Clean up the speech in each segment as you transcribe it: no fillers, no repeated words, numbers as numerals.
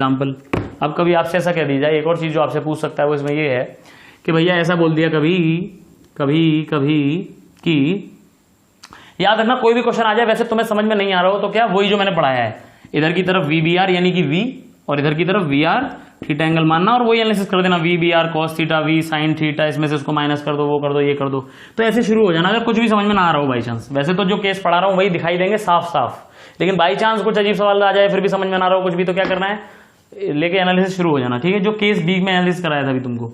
Example. अब कभी आपसे ऐसा कह दिया जाए, एक और चीज जो आपसे पूछ सकता है वो इसमें ये है कि भैया ऐसा बोल दिया कभी कभी कभी कि याद रखना कोई भी क्वेश्चन आ जाए वैसे तुम्हें समझ में नहीं आ रहा हो तो क्या वही जो मैंने पढ़ाया है, इधर की तरफ वी बी आर यानी कि वी और इधर की तरफ वी आर थीटा एंगल मानना और वही एनालिसिस कर देना, V B R cos theta V sine theta, इसमें से उसको माइनस कर दो, वो कर दो, ये कर दो। तो ऐसे शुरू हो जाना अगर कुछ भी समझ में ना आ रहा हो बाई चांस। वैसे तो जो केस पढ़ा रहा हूँ वही दिखाई देंगे साफ साफ, लेकिन बाई चांस कुछ अजीब सवाल आ जाए फिर भी समझ में ना आ रहा हो कुछ भी, तो क्या करना है, लेके एनालिसिस शुरू हो जाना। ठीक है, जो केस बी में एनालिसिस कराया था अभी तुमको।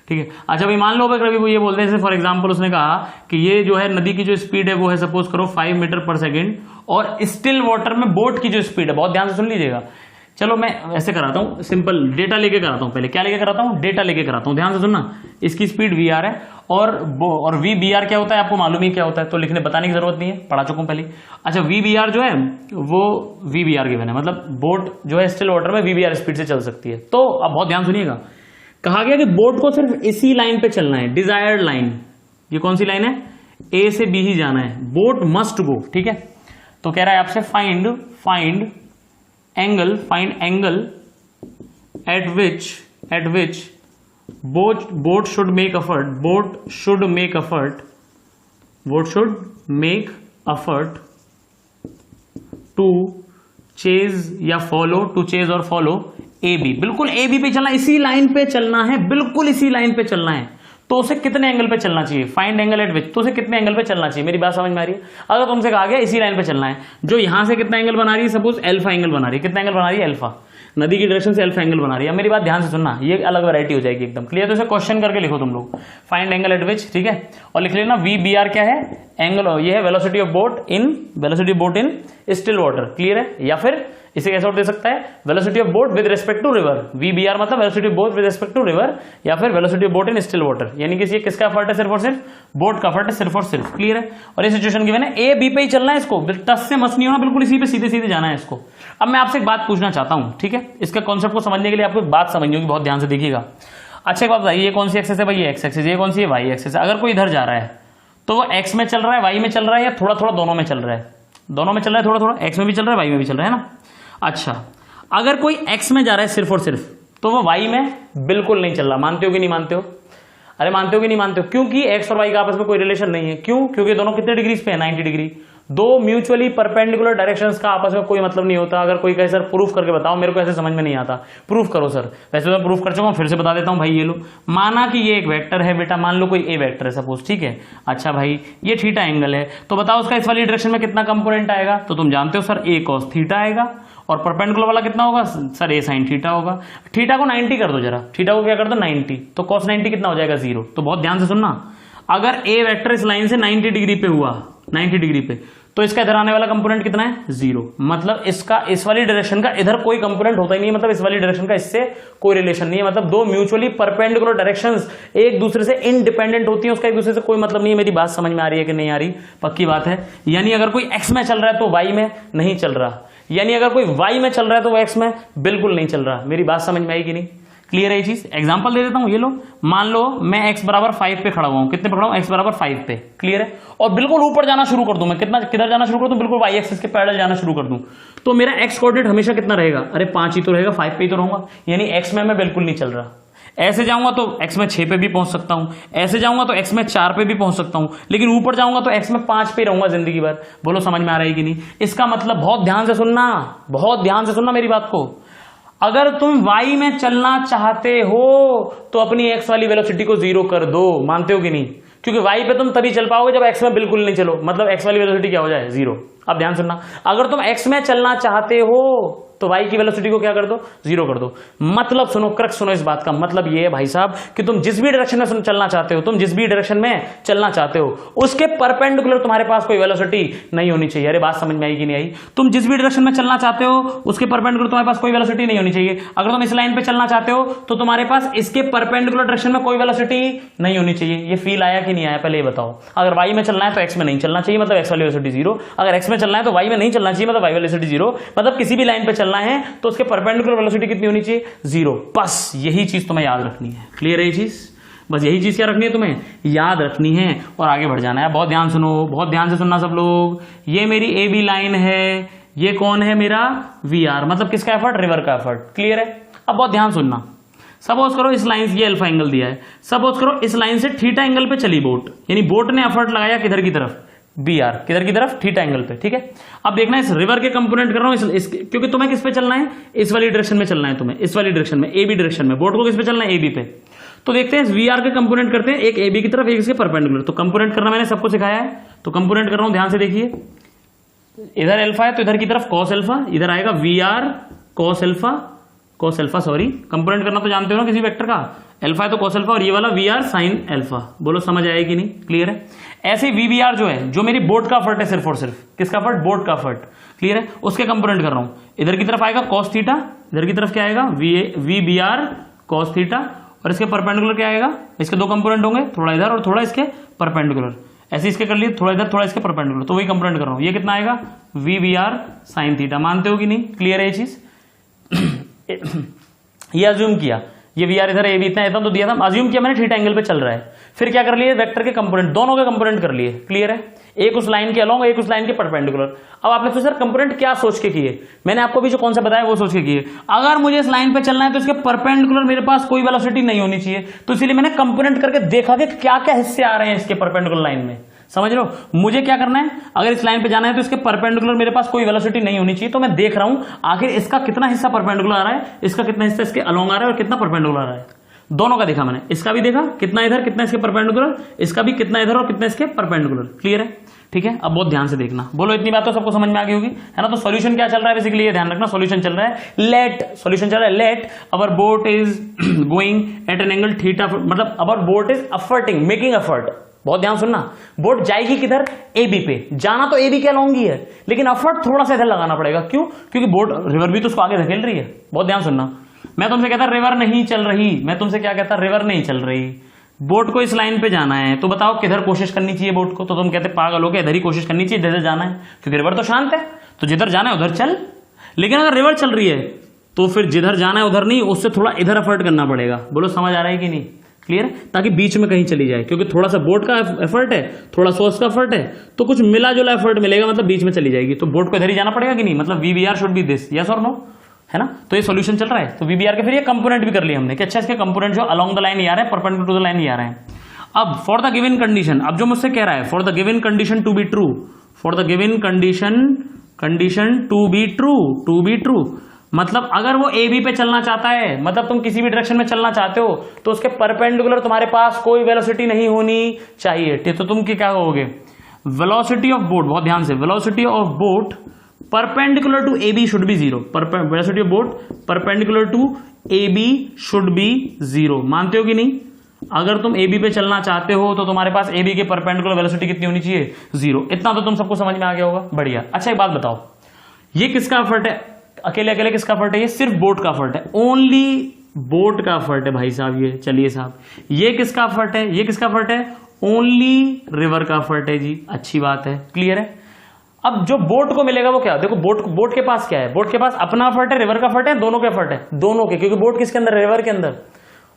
ठीक है, अच्छा भाई मान लो अगर रवि को ये बोलते हैं फॉर एग्जांपल उसने कहा कि ये जो है नदी की जो स्पीड है वो है सपोज करो 5 मीटर पर सेकंड और स्टिल वाटर में बोट की जो स्पीड है, बहुत ध्यान से सुन लीजिएगा। चलो मैं ऐसे कराता हूं, सिंपल डेटा लेके कराता हूं। पहले क्या लेके कराता हूं, डेटा लेके कराता हूं, ध्यान से सुनना। इसकी स्पीड वी आर है और वी बी आर क्या होता है आपको मालूम ही क्या होता है, तो लिखने बताने की जरूरत नहीं है, पढ़ा चुका हूं पहले। अच्छा वी बी आर जो है वो वी बी आर गिवन है, मतलब बोट जो है स्टिल वाटर में वी बी आर स्पीड से चल सकती है। तो अब बहुत ध्यान सुनिएगा, कहा गया कि बोट को सिर्फ इसी लाइन पे चलना है, डिजायर्ड लाइन। ये कौन सी लाइन है, ए से बी ही जाना है, बोट मस्ट गो। ठीक है, तो कह रहा है आपसे find angle at which boat should make effort to chase और follow ए बी। बिल्कुल ए बी पे चलना, इसी लाइन पे चलना है, बिल्कुल इसी लाइन पे चलना है। तो उसे कितने एंगल पे चलना चाहिए, फाइंड एंगल एट विच, तो उसे कितने एंगल पे चलना चाहिए। मेरी बात समझ में आ रही है। अगर तुमसे कहा गया इसी लाइन पे चलना है, जो यहां से कितना एंगल बना रही है, सपोज अल्फा एंगल बना रही है, कितना एंगल बना रही है, अल्फा, नदी की डायरेक्शन से अल्फा एंगल बना रही है। मेरी बात ध्यान से सुनना, ये अलग वैरायटी हो जाएगी एकदम क्लियर। तो इसे क्वेश्चन करके लिखो तुम लोग, फाइंड एंगल एट विच। ठीक है, और लिख लेना वी बी आर क्या है, एंगल, ये है velocity of boat in still water. Clear है, या फिर इसे कैसे और दे सकता है, velocity of boat with respect to river. V B R मतलब velocity of boat with respect to river, या फिर velocity of boat in still water, यानी कि किसका एफर्ट है, सिर्फ और सिर्फ बोट का एफर्ट है, सिर्फ और सिर्फ। क्लियर है, और ये सिचुएशन गिवन है, ए बी पे ही चलना है इसको, टच से मस नहीं होना, बिल्कुल इसी पे सीधे सीधे जाना है इसको। अब मैं आपसे एक बात पूछना चाहता हूं, ठीक है, इसका कॉन्सेप्ट को समझने के लिए आपको एक बात समझनी होगी, बहुत ध्यान से देखिएगा। अच्छा एक बात बताइए, ये कौन सी एक्सेस है भाई, ये एक्स एक्सेस, ये कौन सी है, वाई एक्सेस। अगर कोई इधर जा रहा है तो वो एक्स में चल रहा है, वाई में चल रहा है, या थोड़ा थोड़ा दोनों में चल रहा है, दोनों में चल रहा है, थोड़ा थोड़ा एक्स में भी चल रहा है, वाई में भी चल रहा है ना। अच्छा अगर कोई एक्स में जा रहा है सिर्फ और सिर्फ, तो वो वाई में बिल्कुल नहीं चल रहा। मानते हो कि नहीं मानते हो, अरे मानते हो कि नहीं मानते हो, क्योंकि एक्स और वाई का आपस में कोई रिलेशन नहीं है। क्यों, क्योंकि दोनों कितने डिग्रीज पे है, 90 डिग्री। दो म्यूचुअली परपेंडिकुलर डायरेक्शंस का आपस में कोई मतलब नहीं होता। अगर कोई कहे सर प्रूफ करके बताओ, मेरे को ऐसे समझ में नहीं आता, प्रूफ करो सर। वैसे तो मैं प्रूफ कर चुका हूं, फिर से बता देता हूं भाई। ये लो, माना कि ये एक वेक्टर है बेटा, मान लो कोई ए वेक्टर है सपोज, ठीक है। अच्छा भाई ये थीटा एंगल है, तो बताओ उसका इस वाली डायरेक्शन में कितना कंपोनेंट आएगा, तो तुम जानते हो सर ए कॉस थीटा आएगा, और परपेंडिकुलर वाला कितना होगा सर, ए साइन थीटा होगा। थीटा को 90 कर दो जरा, थीटा को क्या कर दो 90, तो कॉस 90 कितना हो जाएगा 0। तो बहुत ध्यान से सुनना, अगर ए वेक्टर इस लाइन से 90 डिग्री पे हुआ, 90 डिग्री पे, तो इसका इधर आने वाला कंपोनेंट कितना है 0। मतलब इसका इस वाली डायरेक्शन का इधर कोई कंपोनेंट होता ही नहीं है, मतलब इस वाली डायरेक्शन का इससे कोई रिलेशन नहीं है। मतलब दो म्यूचुअली परपेंडिकुलर डायरेक्शंस एक दूसरे से इंडिपेंडेंट होती हैं, उसका एक दूसरे से कोई मतलब नहीं है। मेरी बात समझ में आ रही है कि नहीं आ रही, पक्की बात है। यानी अगर कोई एक्स में चल रहा है तो वाई में नहीं चल रहा, यानी अगर कोई वाई में चल रहा है तो वो एक्स में बिल्कुल नहीं चल रहा। मेरी बात समझ में आई कि नहीं, क्लियर है ये चीज। एग्जांपल दे देता हूं, ये लो, मान लो मैं x बराबर 5 पे खड़ा हुआ हूं, कितने पे खड़ा हूं, x बराबर 5 पे। क्लियर है, और बिल्कुल ऊपर जाना शुरू कर दूं मैं, किधर जाना शुरू कर दूं, बिल्कुल y एक्सिस के पैरेलल जाना शुरू कर दूं, तो मेरा x कोऑर्डिनेट हमेशा कितना रहेगा, अरे 5 ही तो रहेगा, 5 पे ही तो रहूंगा। यानी x में मैं बिल्कुल नहीं चल रहा। ऐसे जाऊंगा तो x में 6 पे भी पहुंच सकता हूं, ऐसे जाऊंगा तो x में 4 पे भी पहुंच सकता हूं, लेकिन ऊपर जाऊंगा तो x में 5 पे रहूंगा जिंदगी भर। बोलो समझ में आ रहा है कि नहीं। इसका मतलब बहुत ध्यान से सुनना, बहुत ध्यान से सुनना मेरी बात को। अगर तुम y में चलना चाहते हो तो अपनी x वाली वेलोसिटी को 0 कर दो। मानते हो कि नहीं, क्योंकि y पे तुम तभी चल पाओगे जब x में बिल्कुल नहीं चलो, मतलब x वाली वेलोसिटी क्या हो जाए 0। अब ध्यान सुनना, अगर तुम x में चलना चाहते हो तो y की वेलोसिटी को क्या कर दो 0 कर दो। मतलब सुनो, क्रक्स सुनो इस बात का, मतलब ये है भाई साहब कि तुम जिस भी डायरेक्शन में चलना चाहते हो, तुम जिस भी डायरेक्शन में चलना चाहते हो उसके परपेंडिकुलर तुम्हारे पास कोई वेलोसिटी नहीं होनी चाहिए। अरे बात समझ में आई कि नहीं आई। तुम जिस भी डायरेक्शन में चलना चाहते हो उसके परपेंडिकुलर तुम्हारे पास कोई वेलोसिटी नहीं होनी चाहिए। अगर तुम इस लाइन पे चलना चाहते हो तो तुम्हारे पास इसके परपेंडिकुलर डायरेक्शन में कोई वेलोसिटी नहीं होनी चाहिए। ये फील आया कि नहीं आया, पहले ये बताओ। अगर y में चलना है तो x में नहीं चलना चाहिए, मतलब x वाली वेलोसिटी 0। अगर x में चलना है तो y में नहीं चलना चाहिए, मतलब y वाली वेलोसिटी 0। मतलब किसी भी लाइन पे चलना है तो उसके परपेंडिकुलर वेलोसिटी कितनी होनी चाहिए 0। बस यही चीज तुम्हें याद रखनी है। क्लियर है ये चीज, बस यही चीज क्या रखनी है, तुम्हें याद रखनी है और आगे बढ़ जाना है। बहुत ध्यान सुनो, बहुत ध्यान से सुनना सब लोग। ये मेरी ए बी लाइन है, ये कौन है मेरा वी आर, मतलब किसका एफर्ट, रिवर का एफर्ट। क्लियर है। अब बहुत ध्यान सुनना, सपोज करो इस लाइन से ये अल्फा एंगल दिया है, सपोज करो इस लाइन से थीटा एंगल पे चली बोट, यानी बोट ने एफर्ट लगाया किधर की तरफ, बी आर, किधर की तरफ, थीटा एंगल पे। ठीक है, अब देखना इस रिवर के कंपोनेंट कर रहा हूं क्योंकि तुम्हें किस पे चलना है, इस वाली डायरेक्शन में चलना है तुम्हें, इस वाली डायरेक्शन में, ए बी डायरेक्शन में। बोट को किस पे चलना है, ए बी पे। तो देखते हैं वी आर के कंपोनेंट करते हैं, एक ए बी की तरफ, एक इसके परपेंडिकुलर। तो कंपोनेंट करना मैंने सबको सिखाया है, तो कंपोनेंट कर रहा हूं, ध्यान से देखिए। इधर एल्फा है तो इधर की तरफ कॉस एल्फा, इधर आएगा V R cos alpha, sorry, component करना तो जानते हो ना किसी वेक्टर का, एल्फा है तो कॉस एल्फा, और ये वाला वी आर साइन एल्फा। बोलो समझ आएगी कि नहीं, क्लियर है। ऐसे वी बी आर जो है, जो मेरी बोट का एफर्ट है, सिर्फ और सिर्फ किसका एफर्ट, बोट का एफर्ट। क्लियर है, उसके कंपोनेंट कर रहा हूं। इधर की तरफ आएगा कॉस थीटा, इधर की तरफ क्या आएगा, V B R cos theta, और इसके परपेंडिकुलर क्या आएगा, इसके दो कंपोनेंट होंगे, थोड़ा इधर और थोड़ा इसके परपेंडिकुलर। ऐसे इसके कर लिए, थोड़ा इधर थोड़ा इसके परपेंडिकुलर, तो वही कंपोनेंट कर रहा हूं। ये कितना आएगा, V B R sine theta. मानते हो कि नहीं, क्लियर है ये चीज। ये अज्यूम किया, ये वी आर इधर ए बी इतना तो दिया था, अज्यूम किया मैंने थीटा एंगल पे चल रहा है। फिर क्या कर लिए, वेक्टर के कंपोनेंट, दोनों के कंपोनेंट कर लिए। क्लियर है, एक उस लाइन के अलोंग, एक उस लाइन के परपेंडिकुलर। अब आपने तो सर कंपोनेंट क्या सोच के किए, मैंने आपको भी जो कौन सा बताया वो सोच के किए। अगर मुझे इस लाइन पे चलना है तो इसके परपेंडिकुलर मेरे पास कोई वेलोसिटी नहीं होनी चाहिए, तो इसलिए मैंने कंपोनेंट करके देखा कि क्या क्या हिस्से आ रहे हैं इसके परपेंडिकुलर लाइन में। समझ लो, मुझे क्या करना है, अगर इस लाइन पे जाना है तो इसके परपेंडिकुलर मेरे पास कोई वेलोसिटी नहीं होनी चाहिए, तो मैं देख रहा हूं आखिर इसका कितना हिस्सा परपेंडिकुलर आ रहा है, इसका कितना हिस्सा इसके अलोंग आ रहा है, और कितना परपेंडिकुलर आ रहा है। दोनों का देखा मैंने, इसका भी देखा कितना इधर कितना इसके परपेंडिकुलर, इसका भी कितना इधर और कितना इसके परपेंडिकुलर। क्लियर है, ठीक है। अब बहुत ध्यान से देखना, बोलो इतनी बात तो सबको समझ में आ गई होगी, है ना। तो सॉल्यूशन क्या चल रहा है, बेसिकली ये ध्यान रखना, सॉल्यूशन चल रहा है लेट, सॉल्यूशन चल रहा है let our boat is going at an angle theta, मतलब our boat is efforting, making effort. बहुत ध्यान सुनना, बोट जाएगी किधर, ए बी पे। जाना तो ए बी के अलोंग ही है, लेकिन एफर्ट थोड़ा सा इधर लगाना पड़ेगा। क्यों, क्योंकि बोट, रिवर भी तो उसको आगे धकेल रही है। बहुत ध्यान सुनना, मैं तुमसे कहता रिवर नहीं चल रही, मैं तुमसे क्या कहता, रिवर नहीं चल रही, बोट को इस लाइन पे जाना है, तो बताओ किधर कोशिश करनी चाहिए बोट को, तो तुम कहते पागल हो के इधर ही कोशिश करनी चाहिए, इधर जाना है, क्योंकि रिवर तो शांत है, तो जिधर जाना है उधर चल। लेकिन अगर रिवर चल रही है तो फिर जिधर जाना है उधर नहीं, उससे थोड़ा इधर एफर्ट करना पड़ेगा। बोलो समझ आ रहा है कि नहीं, क्लियर, ताकि बीच में कहीं चली जाए, क्योंकि थोड़ा सा बोट का एफर्ट है, थोड़ा सोर्स का एफर्ट है, तो कुछ मिला जुला एफर्ट मिलेगा, मतलब बीच में चली जाएगी। तो बोट को इधर ही जाना पड़ेगा कि नहीं, मतलब V B R should be this, yes और नो, है ना। तो ये सॉल्यूशन चल रहा है, तो वी बी आर के फिर ये कंपोनेंट भी कर लिया हमने कि अच्छा इसके कंपोनेट जो अलोंग द लाइन ही आ रहे हैं, परपेंडिकुलर टू द लाइन ही आ रहे हैं। अब फॉर द गिवन कंडीशन, अब जो मुझसे कह रहा है for the given condition to be true, for the given condition to be true, मतलब अगर वो ए बी पे चलना चाहता है, मतलब तुम किसी भी डायरेक्शन में चलना चाहते हो, तो उसके परपेंडिकुलर तुम्हारे पास कोई वेलोसिटी नहीं होनी चाहिए। तो तुम क्या कहोगे, वेलोसिटी ऑफ बोट, बहुत ध्यान से, velocity of boat perpendicular to A B should be zero, velocity of boat perpendicular to A B should be zero. मानते हो कि नहीं, अगर तुम ए बी पे चलना चाहते हो तो तुम्हारे पास ए बी के परपेंडिकुलर वेलोसिटी कितनी होनी चाहिए, जीरो। इतना तो तुम सबको समझ में आ गया होगा, बढ़िया। अच्छा एक बात बताओ, ये किसका एफर्ट है, अकेले अकेले किसका एफर्ट है, ये सिर्फ बोट का एफर्ट है, ओनली बोट का एफर्ट है भाई साहब। ये चलिए साहब, ये किसका एफर्ट है, ये किसका एफर्ट है, ओनली रिवर का एफर्ट है जी। अच्छी बात है, क्लियर है। अब जो बोट को मिलेगा वो क्या, देखो बोट के पास क्या है, बोट के पास अपना एफर्ट है, रिवर का एफर्ट है, दोनों का एफर्ट है, दोनों के, क्योंकि बोट किसके अंदर, रिवर के अंदर।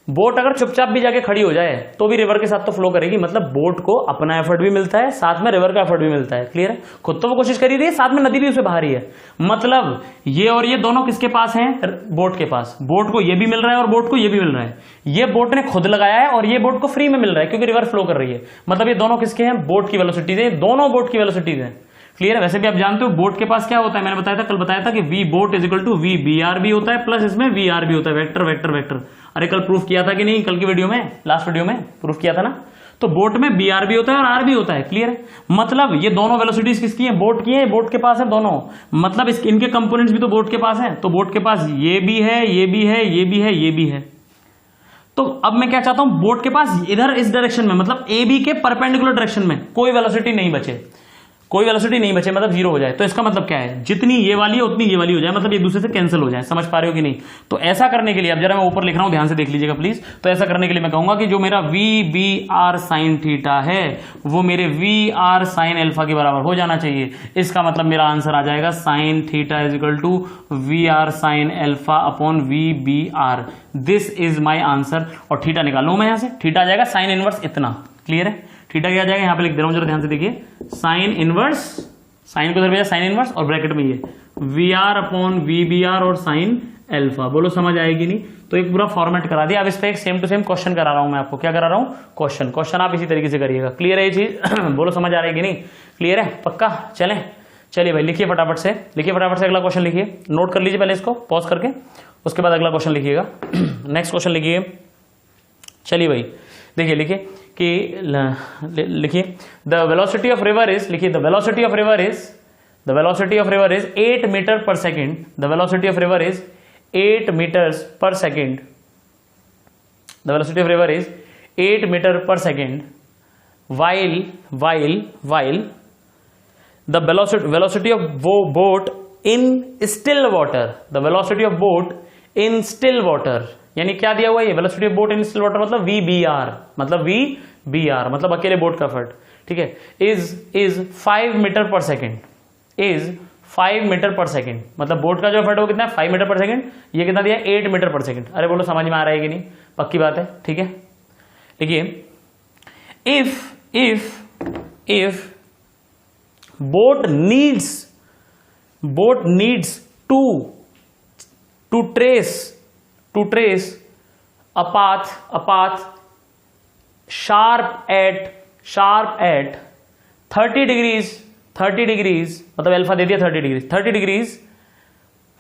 बोट अगर चुपचाप भी जाके खड़ी हो जाए तो भी रिवर के साथ तो फ्लो करेगी, मतलब बोट को अपना एफर्ट भी मिलता है, साथ में रिवर का एफर्ट भी मिलता है। क्लियर है, खुद तो वो कोशिश कर ही रही है, साथ में नदी भी उसे बहा रही है, मतलब ये और ये दोनों किसके पास हैं, बोट के पास। बोट को ये भी मिल रहा है और बोट को ये भी मिल रहा है, ये बोट ने खुद लगाया है और ये बोट को फ्री में मिल रहा है क्योंकि रिवर फ्लो कर रही है, मतलब ये दोनों किसके हैं, बोट की वेलोसिटीज है, दोनों बोट की वेलोसिटीज है। क्लियर है। वैसे भी आप जानते हो बोट के पास क्या होता है, मैंने बताया था, कल बताया था कि V boat is equal to V B R भी होता है, प्लस इसमें वी आर भी होता है, वेक्टर वेक्टर वेक्टर। अरे कल प्रूफ किया था कि नहीं, कल की वीडियो में, लास्ट वीडियो में प्रूफ किया था ना। तो बोट में बी आर भी होता है और आर भी होता है। क्लियर है, मतलब ये दोनों वेलोसिटीज किसकी है, बोट की है, बोट के पास है दोनों, मतलब इनके कंपोनेंट्स भी तो बोट के पास है, तो बोट के पास ये भी है, ये भी है, ये भी है, ये भी है। तो अब मैं क्या चाहता हूं, बोट के पास इधर इस डायरेक्शन में, मतलब ए बी के परपेंडिकुलर डायरेक्शन में कोई वेलोसिटी नहीं बचे, कोई वेलोसिटी नहीं बचे, मतलब जीरो हो जाए। तो इसका मतलब क्या है, जितनी ये वाली है उतनी ये वाली हो जाए, मतलब एक दूसरे से कैंसिल हो जाए। समझ पा रहे हो कि नहीं। तो ऐसा करने के लिए, अब जरा मैं ऊपर लिख रहा हूं, ध्यान से देख लीजिएगा प्लीज। तो ऐसा करने के लिए मैं कहूंगा कि जो मेरा V B R sine theta है वो मेरे वी आर साइन एल्फा के बराबर हो जाना चाहिए। इसका मतलब मेरा आंसर आ जाएगा sine theta is equal to V R sine alpha upon V B R. This is my answer. और थीटा निकालू मैं यहां से, थीटा आ जाएगा साइन इनवर्स इतना। क्लियर है, थीटा क्या आ जाएगा, यहां पे लिख दे रहा हूं, जरा ध्यान से देखिए, साइन इनवर्स साइन को इधर भेजा, साइन इनवर्स, और ब्रैकेट में ये VR अपॉन VBR और साइन अल्फा। बोलो समझ आएगी नहीं? तो एक पूरा फॉर्मेट करा दिया। अब इस पे एक सेम टू सेम क्वेश्चन करा रहा हूं मैं आपको। क्या करा रहा हूं? क्वेश्चन आप इसी तरीके से करिएगा। क्लियर है ये चीज? बोलो समझ आ रही कि नहीं? क्लियर है? पक्का? चलिए भाई लिखिए फटाफट से, अगला क्वेश्चन लिखिए। नोट कर लीजिए पहले इसको पॉज करके, उसके बाद अगला क्वेश्चन लिखिएगा। नेक्स्ट क्वेश्चन लिखिए। चलिए भाई देखिए, लिखिए the velocity of river is, लिखिए the velocity of river is 8 metre per second. The velocity of river is 8 metres per second. The velocity of river is 8 metre per second while the velocity of boat in still water, the velocity of boat in still water, यानी क्या दिया हुआ है ये? velocity of boat in still water मतलब VBR, मतलब अकेले boat का एफर्ट, ठीक है, is 5 metre per second, is 5 metre per second, मतलब बोट का जो एफर्ट है वो कितना है? 5 मीटर पर सेकेंड। ये कितना दिया? 8 मीटर पर सेकेंड। अरे बोलो समझ में आ रहा है कि नहीं? पक्की बात है, ठीक है। देखिए if boat needs to trace a path sharp at 30 degrees, मतलब अल्फा दे दिया 30 degrees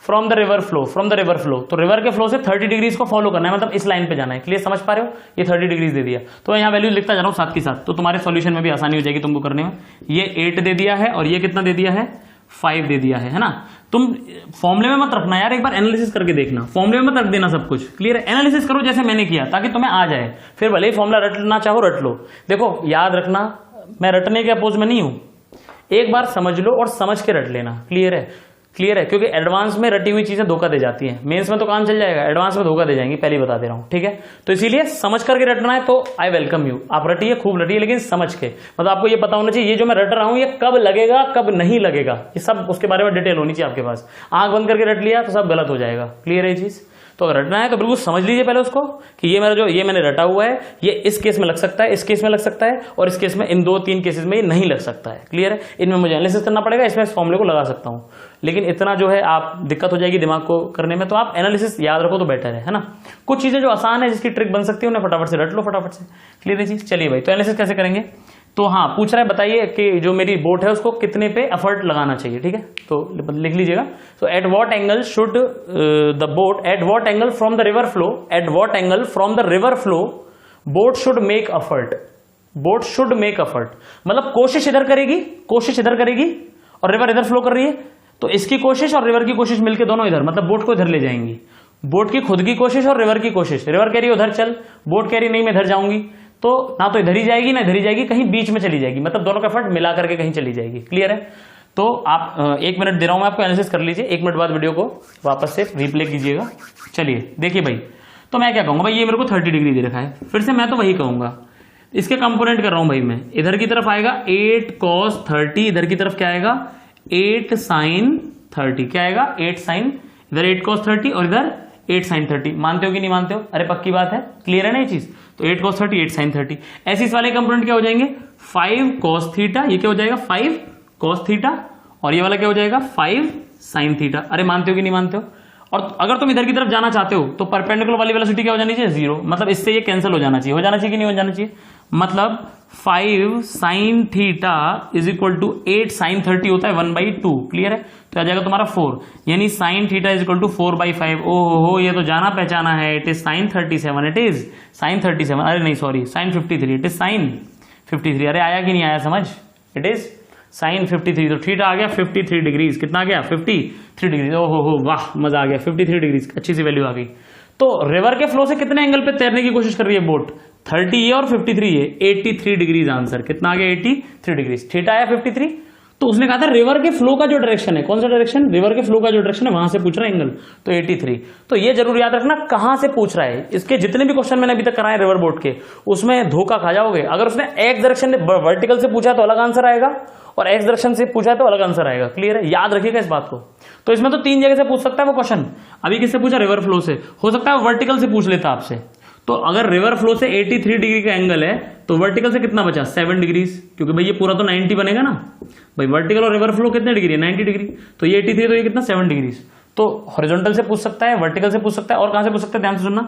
from the river flow, तो रिवर के फ्लो से 30 डिग्रीज को फॉलो करना है, मतलब इस लाइन पे जाना है। क्लियर? समझ पा रहे हो? ये 30 डिग्रीज दे दिया, तो मैं यहाँ वैल्यू लिखता जा रहा हूँ साथ के साथ, तो तुम्हारे सॉल्यूशन में भी आसानी हो जाएगी तुमको करने में। ये 8 दे दिया है और ये कितना दे दिया है? 5 दे दिया है ना। तुम फॉर्मुले में मत रखना यार, एक बार एनालिसिस करके देखना, फॉर्मुले में मत रख देना सब कुछ। क्लियर है? एनालिसिस करो जैसे मैंने किया, ताकि तुम्हें आ जाए। फिर भले ही फॉर्मुला रटना चाहो रट लो। देखो याद रखना, मैं रटने के अपोज में नहीं हूं, एक बार समझ लो और समझ के रट लेना। क्लियर है? क्योंकि एडवांस में रटी हुई चीजें धोखा दे जाती हैं। मेंस में तो काम चल जाएगा, एडवांस में धोखा दे जाएंगी, पहले ही बता दे रहा हूं, ठीक है। तो इसीलिए समझ करके रटना है, तो आई वेलकम यू, आप रटिए, खूब रटिए, लेकिन समझ के। मतलब आपको ये पता होना चाहिए ये जो मैं रट रहा हूं ये कब लगेगा कब नहीं लगेगा, ये सब उसके बारे में डिटेल होनी चाहिए आपके पास। आंख बंद करके रट लिया तो सब गलत हो जाएगा। क्लियर है ये चीज? तो अगर रटना है तो बिल्कुल समझ लीजिए पहले उसको कि ये मैंने रटा हुआ है, ये इस केस में लग सकता है, इस केस में लग सकता है, और इस केस में, इन 2-3 केसेस में ये नहीं लग सकता है। क्लियर है? इनमें मुझे एनालिसिस करना पड़ेगा, इसमें इस फॉर्मूले को लगा सकता हूं, लेकिन इतना जो है आप दिक्कत हो जाएगी दिमाग को करने में, तो आप एनालिसिस याद रखो तो बेटर है ना। कुछ चीजें जो आसान है, जिसकी ट्रिक बन सकती है, उन्हें फटाफट से रट लो, फटाफट से। क्लियर है चीज? चलिए भाई, तो एनालिसिस कैसे करेंगे? तो हाँ, पूछ रहा है बताइए कि जो मेरी बोट है उसको कितने पे एफर्ट लगाना चाहिए, ठीक है, तो लिख लीजिएगा। So at what angle should the boat, at what angle from the river flow, at what angle from the river flow boat should make effort, boat should make effort, मतलब कोशिश इधर करेगी और रिवर इधर फ्लो कर रही है, तो इसकी कोशिश और रिवर की कोशिश मिलकर दोनों इधर, मतलब बोट को इधर ले जाएंगी। बोट की खुद की कोशिश और रिवर की कोशिश, रिवर कह रही है उधर चल, बोट कह रही नहीं मैं इधर जाऊंगी, तो ना तो इधर ही जाएगी ना इधर ही जाएगी, कहीं बीच में चली जाएगी, मतलब दोनों का एफर्ट मिला करके कहीं चली जाएगी। क्लियर है? तो आप 1 मिनट दे रहा हूं मैं आपको, एनालिसिस कर लीजिए, 1 मिनट बाद वीडियो को वापस से रिप्ले कीजिएगा। चलिए देखिए भाई, तो मैं क्या कहूंगा भाई, ये मेरे को 30 डिग्री दे रखा है, फिर से मैं तो वही कहूंगा, इसके कंपोनेंट कर रहा हूं भाई मैं। इधर की तरफ आएगा 8 cos 30, इधर की तरफ क्या आएगा 8 sin 30, क्या आएगा 8 sin, इधर 8 cos 30 और इधर 8 sin 30। मानते हो कि नहीं मानते हो? अरे पक्की बात है, क्लियर है ना ये चीज? तो 8 cos 30 8 sin 30, ऐसे इस वाले कंपोनेंट क्या हो जाएंगे 5 cos थीटा, ये क्या हो जाएगा 5 cos थीटा, और ये वाला क्या हो जाएगा 5 sin थीटा। अरे मानते हो कि नहीं मानते हो? और अगर तुम इधर की तरफ जाना चाहते हो तो परपेंडिकुलर वाली वेलोसिटी क्या हो जानी चाहिए 0, मतलब इससे ये कैंसिल हो जाना चाहिए कि नहीं हो जाना चाहिए, मतलब 5 sin theta is equal to 8 sin 30 होता है 1/2। क्लियर है? तो आ जाएगा तुम्हारा 4, यानी sin theta is equal to 4/5। ओहो, ये तो जाना पहचाना है, it is sin 37, it is sin 37, अरे नहीं sorry sin 53, it is sin 53। अरे आया कि नहीं आया समझ? इट इज sin 53, तो थीटा आ गया 53 डिग्रीज। कितना आ गया 53 डिग्रीज। ओहो वाह, मजा आ गया, 53 डिग्रीज अच्छी सी वैल्यू आ गई। तो रिवर के फ्लो से कितने एंगल पे तैरने की कोशिश कर रही है बोट? 30 ये और 53 ये, 83 डिग्रीज आंसर। कितना आ गया 83 डिग्रीज। थीटा आया 53, तो उसने कहा था रिवर के फ्लो का जो डायरेक्शन है, कौन सा डायरेक्शन, रिवर के फ्लो का जो डायरेक्शन है वहां से पूछ रहा है एंगल, तो 83। तो ये जरूर याद रखना कहां से पूछ रहा है। इसके जितने भी क्वेश्चन मैंने अभी तक कराए रिवर बोट के, उसमें धोखा खा जाओगे। अगर उसने एक्स डायरेक्शन वर्टिकल से पूछा तो अलग आंसर आएगा, और एक्स डायरेक्शन से पूछा है तो अलग आंसर आएगा। क्लियर है? याद रखिएगा इस बात को। तो इसमें तो 3 जगह से पूछ सकता है वो क्वेश्चन। अभी किससे पूछा? रिवर फ्लो से। हो सकता है वर्टिकल से पूछ लेता आपसे, तो अगर रिवर फ्लो से 83 डिग्री का एंगल है तो वर्टिकल से कितना बचा 7 डिग्रीज, क्योंकि भाई ये पूरा तो 90 बनेगा ना भाई, वर्टिकल और रिवर फ्लो कितने डिग्री है 90 डिग्री, तो ये 83 तो ये कितना 7 डिग्रीज। तो हॉरिजॉन्टल से पूछ सकता है, वर्टिकल से पूछ सकता है, और कहां से पूछ सकता है ध्यान से सुनना,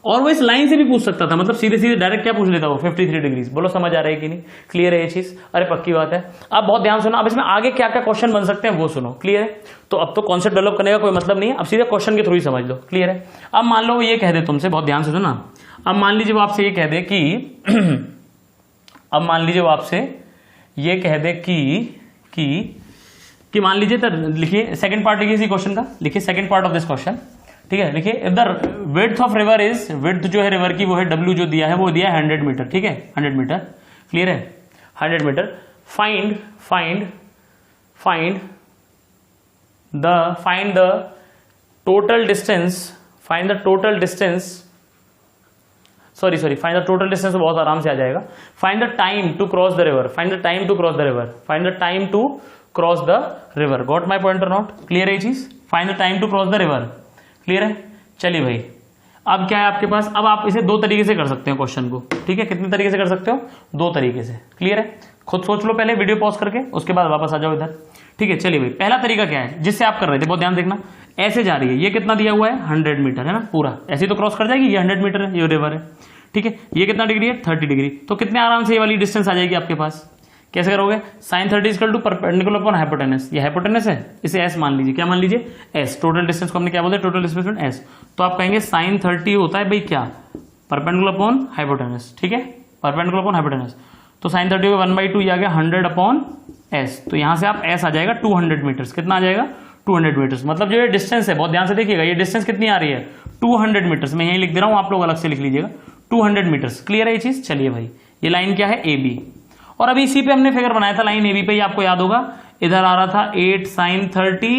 और वो इस लाइन से भी पूछ सकता था, मतलब सीधे सीधे डायरेक्ट क्या पूछ लेता वो 53 डिग्रीज। बोलो समझ आ रहा है कि नहीं, क्लियर है ये चीज, अरे पक्की बात है। अब बहुत ध्यान सुना, अब इसमें आगे क्या क्या क्वेश्चन बन सकते हैं वो सुनो, क्लियर है। तो अब तो कॉन्सेप्ट डेवलप करने का कोई मतलब नहीं है, अब सीधे क्वेश्चन के थ्रू ही समझ लो, क्लियर है। अब मान लो ये कह दे तुमसे, बहुत ध्यान से सुना, अब मान लीजिए वो आपसे ये कह दे कि अब मान लीजिए वो आपसे ये कह दे कि मान लीजिए, तो लिखिए सेकंड पार्ट, लिखिए इसी क्वेश्चन का, लिखिए second part of this question, ठीक है। लिखिए if the width of river is, width जो है रिवर की वो है W जो दिया है वो दिया है 100 मीटर, ठीक है 100 मीटर, क्लियर है 100 metre. Find the total distance बहुत आराम से आ जाएगा। Find the time to cross the river, cross the river, got my point और नॉट, क्लियर है ये चीज, find the time to cross the river, clear है। चलिए भाई अब क्या है आपके पास, अब आप इसे दो तरीके से कर सकते हो क्वेश्चन को, ठीक है, कितने तरीके से कर सकते हो, दो तरीके से, क्लियर है। खुद सोच लो पहले वीडियो पॉज करके, उसके बाद वापस आ जाओ इधर, ठीक है। चलिए भाई पहला तरीका क्या है जिससे आप कर रहे थे, बहुत ध्यान देखना, ऐसे जा रही है, ये कितना दिया हुआ है 100 मीटर है ना पूरा, ऐसे तो क्रॉस कर जाएगी, ये 100 मीटर है, ये रिवर है, ठीक है। ये कितना डिग्री है 30 डिग्री, तो कितने आराम से ये वाली डिस्टेंस आ जाएगी आपके पास। कैसे करोगे, sin 30 equal to perpendicular upon hypotenuse, ये हाइपोटेनस है, इसे s मान लीजिए, क्या मान लीजिए s, टोटल डिस्टेंस को हमने क्या बोलते हैं टोटल डिस्प्लेसमेंट s, तो आप कहेंगे sin 30 होता है भाई क्या, परपेंडिकुलर अपॉन हाइपोटेनस, ठीक है, परपेंडिकुलर अपॉन हाइपोटेनस। तो sin 30 को 1/2 ये आ गया 100 अपॉन s, तो यहां से आप s आ जाएगा 200 मीटर्स, कितना आ जाएगा 200 मीटर्स, मतलब जो ये डिस्टेंस है, बहुत ध्यान से देखिएगा, ये डिस्टेंस कितनी आ रही है 200 मीटर्स, मैं यही लिख दे रहा हूं, आप लोग अलग से लिख लीजिएगा 200 मीटर्स, क्लियर है ये चीज। चलिए भाई ये लाइन क्या है AB, और अभी इसी पे हमने फिगर बनाया था लाइन AB पे, ही आपको याद होगा, इधर आ रहा था 8 sin 30,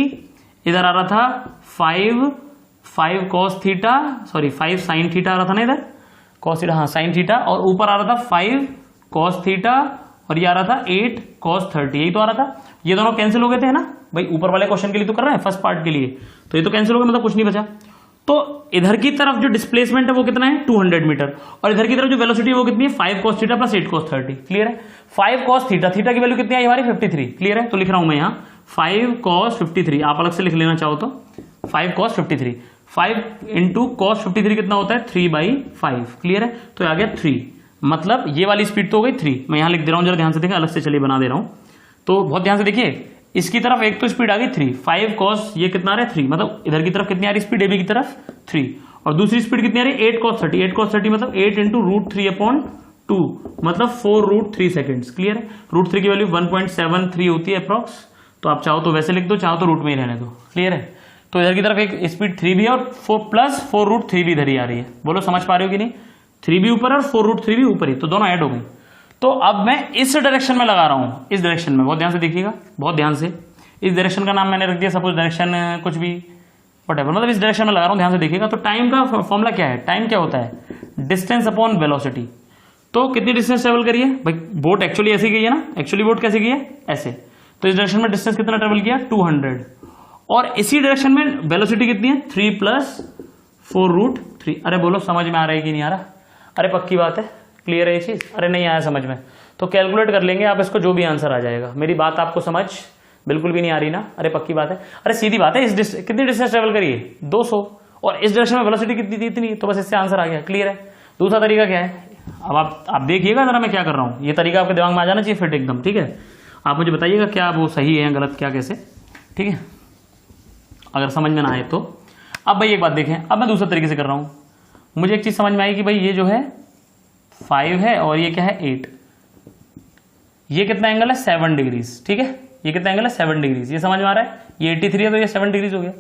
इधर आ रहा था 5 cos theta, sorry 5 sin theta आ रहा था ना इधर, cos थीटा, हाँ sin थीटा, और ऊपर आ रहा था 5 cos थीटा, और ये आ रहा था 8 cos 30, यही तो आ रहा था। ये दोनों कैंसिल हो गए थे ना भाई, ऊपर वाले क्वेश्चन के लिए तो कर रहे हैं फर्स्ट पार्ट के लिए, तो ये तो कैंसिल हो गए, मतलब कुछ नहीं बचा। तो इधर की तरफ जो डिस्प्लेसमेंट है वो कितना है 200 मीटर, और इधर की तरफ जो वेलोसिटी है वो कितनी है 5 cos theta plus 8 cos 30, clear है। 5 cos थीटा, थीटा की वैल्यू कितनी आई हमारी 53, क्लियर है, तो लिख रहा हूं मैं यहाँ 5 cos 53, आप अलग से लिख लेना चाहो तो 5 cos 53, 5 इंटू cos 53 कितना होता है 3/5, क्लियर है, तो आ गया 3, मतलब ये वाली स्पीड तो हो गई 3, मैं यहाँ लिख दे रहा हूँ, जरा ध्यान से देखें, अलग से चलिए बना दे रहा हूँ, तो बहुत ध्यान से देखिए, इसकी तरफ एक तो स्पीड आ गई 3, 5 cos ये कितना आ रहा है 3, मतलब इधर की तरफ कितनी आ रही स्पीड AB की तरफ 3, और दूसरी स्पीड कितनी आ रही है 8 cos 30, 8 cos 30 मतलब 8 इंटू √3/2, मतलब 4√3 सेकेंड्स, क्लियर है। √3 की वैल्यू 1.73 होती है अप्रॉक्स, तो आप चाहो तो वैसे लिख दो, चाहो तो रूट में ही रहने दो, क्लियर है। तो इधर की तरफ एक स्पीड 3 भी है और 4+4√3 भी इधर ही आ रही है, बोलो समझ पा रहे हो कि नहीं, 3 भी ऊपर और 4√3 भी ऊपर ही, तो दोनों ऐड हो गई। तो अब मैं इस डायरेक्शन में लगा रहा हूं, इस डायरेक्शन में, बहुत ध्यान से देखिएगा, बहुत ध्यान से, इस डायरेक्शन का नाम मैंने रख दिया सपोज डायरेक्शन कुछ भी व्हाटएवर, मतलब इस डायरेक्शन में लगा रहा हूं, ध्यान से देखिएगा। तो टाइम का फॉर्मूला क्या है, टाइम क्या होता है डिस्टेंस अपॉन वेलोसिटी, तो कितनी डिस्टेंस ट्रेवल करिए भाई, बोट एक्चुअली ऐसे गई है ना, एक्चुअली बोट कैसे गई है ऐसे, तो इस डायरेक्शन में डिस्टेंस कितना ट्रेवल किया 200, और इसी डायरेक्शन में वेलोसिटी कितनी है 3 + 4√3, अरे बोलो समझ में आ रहा है कि नहीं आ रहा, अरे पक्की बात है, क्लियर है ये चीज, अरे नहीं आया समझ में तो कैलकुलेट कर लेंगे आप इसको, जो भी आंसर आ जाएगा। मेरी बात आपको समझ बिल्कुल भी नहीं आ रही ना, अरे पक्की बात है, अरे सीधी बात है, कितनी डिस्टेंस ट्रेवल करिए 200, और इस डायरेक्शन में वेलोसिटी कितनी थी इतनी, तो बस इससे आंसर आ गया, क्लियर है। दूसरा तरीका क्या है, अब आप देखिएगा जरा मैं क्या कर रहा हूं, ये तरीका आपके दिमाग में आ जाना चाहिए फिट एकदम, ठीक है। आप मुझे बताइएगा क्या वो सही है या गलत, क्या कैसे, ठीक है, अगर समझ में ना आए तो। अब भाई एक बात देखें, अब मैं दूसरे तरीके से कर रहा हूं, मुझे एक चीज समझ में आई कि भाई ये जो है 5 है और ये क्या है 8, ये कितना एंगल है 7 डिग्रीज, ठीक है, ये कितना एंगल है 7 डिग्रीज, ये समझ में आ रहा है, ये 83 है तो ये 7 डिग्रीज हो गया।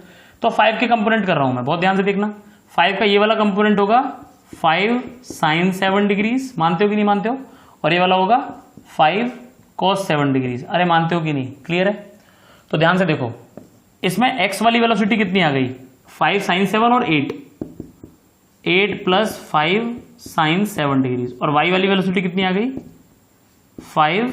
तो 5 के कंपोनेंट कर रहा हूं मैं, बहुत ध्यान से देखना, 5 का ये वाला कंपोनेंट होगा 5 sin 7 डिग्रीज, मानते हो कि नहीं मानते हो, और ये वाला होगा 5 cos 7 डिग्रीज, अरे मानते हो कि नहीं, क्लियर है। तो ध्यान से देखो, इसमें x वाली वेलोसिटी कितनी आ गई 5 sin 7 और 8 + 5 sin 7 डिग्रीज, और y वाली वेलोसिटी कितनी आ गई 5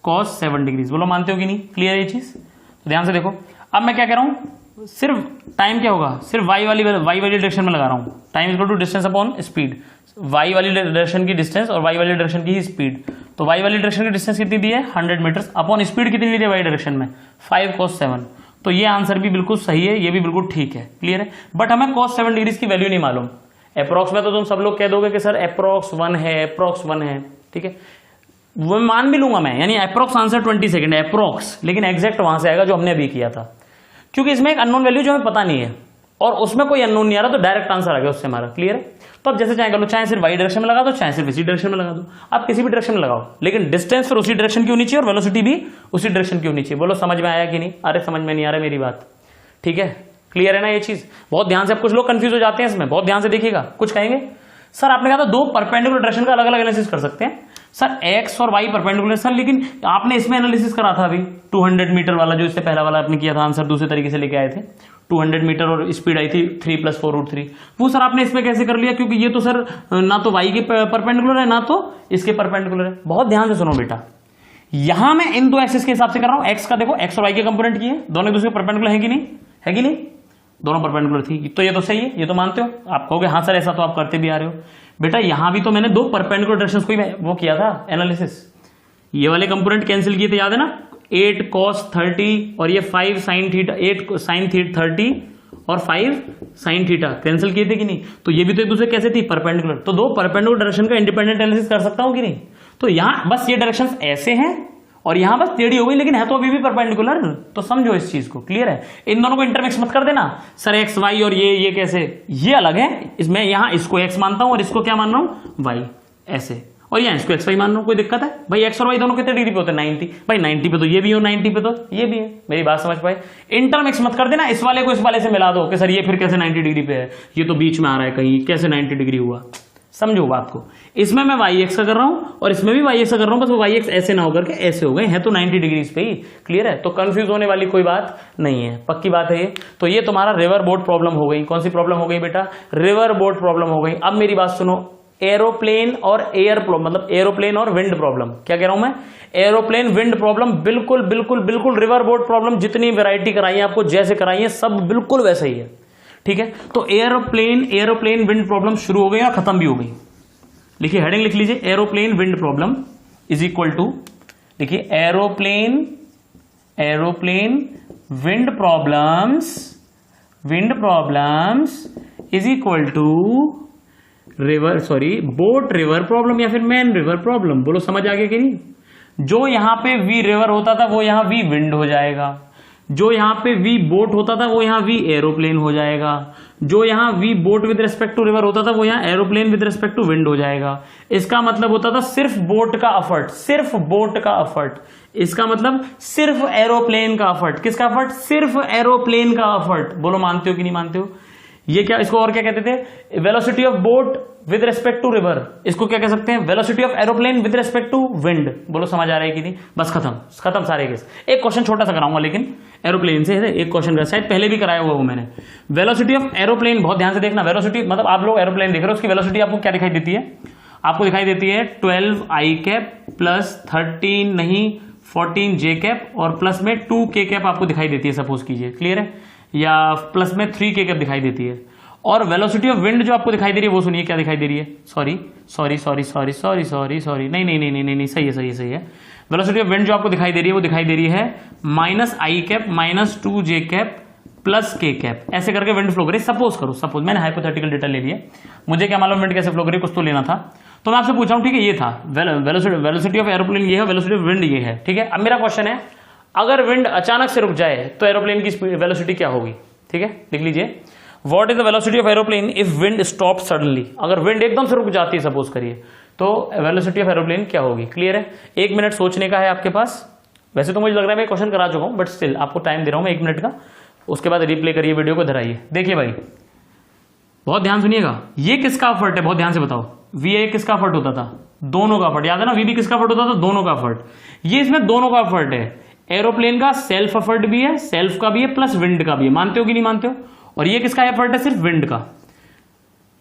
cos 7 डिग्रीज, बोलो मानते हो कि नहीं, क्लियर है ये चीज। तो ध्यान से देखो, अब मैं क्या कह रहा हूं, सिर्फ टाइम क्या होगा, सिर्फ वाई वाली डायरेक्शन में लगा रहा हूं। Time equal to distance upon speed, Y वाली डायरेक्शन की डिस्टेंस और वाई वाली डायरेक्शन की स्पीड। तो वाई वाली डायरेक्शन की डिस्टेंस कितनी दी है 100 मीटर्स, अपॉन स्पीड कितनी दी है वाई डायरेक्शन में 5 cos 7। तो ये आंसर भी बिल्कुल सही है, ये भी बिल्कुल ठीक है, क्लियर है। बट हमें cos 7 डिग्रीज की वैल्यू नहीं मालूम। अप्रोक्स में तो तुम सब लोग कह दोगे कि सर अप्रोक्स 1 है, अप्रोक्स 1 है, ठीक है, वो मान भी लूंगा मैं, यानी अप्रोक्स आंसर 20 सेकंड है अप्रोक्स, लेकिन एग्जैक्ट वहां से आएगा जो हमने अभी किया था, क्योंकि इसमें एक अननोन वैल्यू जो हमें पता नहीं है और उसमें कोई अननोन नहीं आ रहा, तो डायरेक्ट आंसर आ गया उससे हमारा, क्लियर है। तो अब जैसे चाहे कर लो, चाहे सिर्फ वाई डायरेक्शन में लगा दो, चाहे सिर्फ इसी डायरेक्शन में लगा दो, आप किसी भी डायरेक्शन में लगाओ, लेकिन डिस्टेंस फिर उसी डायरेक्शन की होनी चाहिए और वेलोसिटी भी उसी डायरेक्शन की होनी चाहिए। बोलो समझ में आया कि नहीं? अरे समझ में नहीं आ रहा मेरी बात, ठीक है, क्लियर है ना ये चीज? बहुत ध्यान से, कुछ लोग कंफ्यूज हो जाते हैं इसमें, बहुत ध्यान से देखिएगा। कुछ कहेंगे सर आपने कहा था दो परपेंडिकुलर डायरेक्शन का अलग अलग एनालिसिस कर सकते हैं सर, एक्स और वाई परपेंडिकुलर, सर लेकिन आपने इसमें एनालिसिस करा था अभी 200 मीटर वाला, जो इससे पहला वाला आपने किया था, आंसर दूसरे तरीके से लेके आए थे, 200 मीटर और स्पीड आई थी 3 + 4√3, वो सर आपने इसमें कैसे कर लिया? क्योंकि ये तो सर ना तो वाई के परपेंडिकुलर है ना तो इसके परपेंडिकुलर है। बहुत ध्यान से सुनो बेटा, यहां मैं इन दो एक्सिस के हिसाब से कर रहा हूं। एक्स का देखो, एक्स और वाई के कंपोनेंट किए, दोनों दूसरे परपेंडिकुलर है कि नहीं? है कि नहीं? दोनों परपेंडिकुलर थी, तो ये तो सही है, ये तो मानते हो। आप कहोगे हाँ सर ऐसा तो आप करते भी आ रहे हो। बेटा यहां भी तो मैंने दो परपेंडिकुलर डायरेक्शंस को ही वो किया था एनालिसिस, ये वाले कंपोनेंट कैंसिल किए थे, याद है ना? 8 cos 30 और ये 5 sin थीटा, 8 sin 30 और 5 sin थीटा कैंसिल किए थे कि नहीं? तो ये भी तो एक दूसरे कैसे थी? परपेंडिकुलर। तो दो परपेंडिकुलर डायरेक्शन का इंडिपेंडेंट एनालिसिस कर सकता हूं कि नहीं? तो यहां बस ये डायरेक्शंस ऐसे हैं और यहां बस टेढ़ी हो गई, लेकिन है तो अभी भी परपेंडिकुलर। तो समझो इस चीज को, क्लियर है? इन दोनों को इंटरमिक्स मत कर देना सर, एक्स वाई और ये कैसे, ये अलग है। इसमें यहां इसको एक्स मानता हूं और इसको क्या मान रहा हूं? वाई, ऐसे, और यहाँ इसको एक्स वाई मान रहा हूं। कोई दिक्कत है भाई? एक्स और वाई दोनों कितने डिग्री पे होते हैं? 90 भाई, 90 पे तो ये भी हो, 90 पे तो ये भी है। मेरी बात समझ पाए? इंटरमिक्स मत कर देना, इस वाले को इस वाले से मिला दो कि सर ये फिर कैसे 90 डिग्री पे है, ये तो बीच में आ रहा है कहीं, कैसे 90 डिग्री हुआ? समझो बात को, इसमें मैं वाई एक्स का कर रहा हूं और इसमें भी वाई एक्स का कर रहा हूं, बस वो वाई एक्स ऐसे ना होकर के ऐसे हो गए हैं, तो 90 डिग्री पे ही, क्लियर है? तो कंफ्यूज होने वाली कोई बात नहीं है, पक्की बात है ये। तो ये तुम्हारा रिवर बोट प्रॉब्लम हो गई। कौन सी प्रॉब्लम हो गई बेटा? रिवर बोट प्रॉब्लम हो गई। अब मेरी बात सुनो, एरोप्लेन और एयर प्रॉब्लम, मतलब एरोप्लेन और विंड प्रॉब्लम, क्या कह रहा हूं मैं? एरोप्लेन विंड प्रॉब्लम, बिल्कुल बिल्कुल बिल्कुल रिवर बोट प्रॉब्लम जितनी वैरायटी कराई है आपको, जैसे कराई है, सब बिल्कुल वैसा ही है, ठीक है? तो एरोप्लेन विंड प्रॉब्लम शुरू हो गई और खत्म भी हो गई। लिखिए, हेडिंग लिख लीजिए, aeroplane wind problem is equal to, देखिए aeroplane wind problems is equal to boat river problem या फिर मैन रिवर प्रॉब्लम। बोलो समझ आ गया कि नहीं? जो यहां पे वी रिवर होता था वो यहां वी विंड हो जाएगा, जो यहां पे वी बोट होता था वो यहां वी एरोप्लेन हो जाएगा, जो यहां V boat with respect to river होता था वो यहां aeroplane with respect to wind हो जाएगा। इसका मतलब होता था सिर्फ बोट का एफर्ट, सिर्फ बोट का एफर्ट। इसका मतलब सिर्फ एरोप्लेन का एफर्ट। किसका एफर्ट? सिर्फ एरोप्लेन का एफर्ट। बोलो मानते हो कि नहीं मानते हो? ये क्या, इसको और क्या कहते थे? Velocity of boat with respect to river. इसको क्या कह सकते हैं? Velocity of aeroplane with respect to wind. बोलो समझ आ रहा है कि नहीं? बस खत्म सारे केस। एक क्वेश्चन छोटा सा कराऊंगा लेकिन एरोप्लेन से, एक क्वेश्चन का शायद पहले भी कराया हुआ वो मैंने। वेलोसिटी ऑफ एरोप्लेन, बहुत ध्यान से देखना, वेलोसिटी मतलब आप लोग एरोप्लेन देख रहे हो, उसकी वेलोसिटी आपको क्या दिखाई देती है? आपको दिखाई देती है 12i कैप प्लस 13 नहीं 14 j कैप और प्लस में 2k कैप आपको दिखाई देती है, सपोज कीजिए, क्लियर है? या प्लस में 3k कैप दिखाई देती है। और वेलोसिटी ऑफ विंड जो आपको दिखाई दे रही है वो सुनिए क्या दिखाई दे रही है। सॉरी, नहीं, सही है। वेलोसिटी ऑफ विंड जो आपको दिखाई दे रही है वो दिखाई दे रही है -i cap -2j cap plus k cap, ऐसे करके विंड फ्लो करी। सपोज मैंने हाइपोथेटिकल डेटा ले लिया, मुझे क्या मालूम विंड कैसे फ्लो करी, कुछ तो लेना था, तो मैं आपसे पूछ रहा हूं, ठीक है? ये था वेलोसिटी ऑफ एरोप्लेन, ये है वेलोसिटी ऑफ विंड, ये है, ठीक है? अब मेरा क्वेश्चन है, अगर विंड अचानक से रुक जाए तो एरोप्लेन की वेलोसिटी क्या होगी? ठीक है, लिख लीजिए, what is the velocity of aeroplane if wind stop suddenly. अगर विंड एकदम से रुक जाती है, सपोज करिए, तो वेलोसिटी ऑफ एरोप्लेन क्या होगी? क्लियर है? 1 मिनट सोचने का है आपके पास। वैसे तो मुझे लग रहा है मैं क्वेश्चन करा चुका हूं, बट स्टिल आपको टाइम दे रहा हूं मैं 1 मिनट का, उसके बाद रिप्ले करिए वीडियो को, धराइए। देखिए भाई, बहुत ध्यान सुनिएगा, ये किसका एफर्ट है? बहुत ध्यान से बताओ। वी किसका एफर्ट होता था? दोनों का एफर्ट, याद है ना? वी भी किसका एफर्ट होता था? दोनों का एफर्ट। ये इसमें दोनों का एफर्ट है, एरोप्लेन का सेल्फ एफर्ट भी है, सेल्फ का भी है, प्लस विंड का भी है। मानते हो कि नहीं मानते हो? और ये किसका एफर्ट है? सिर्फ विंड का।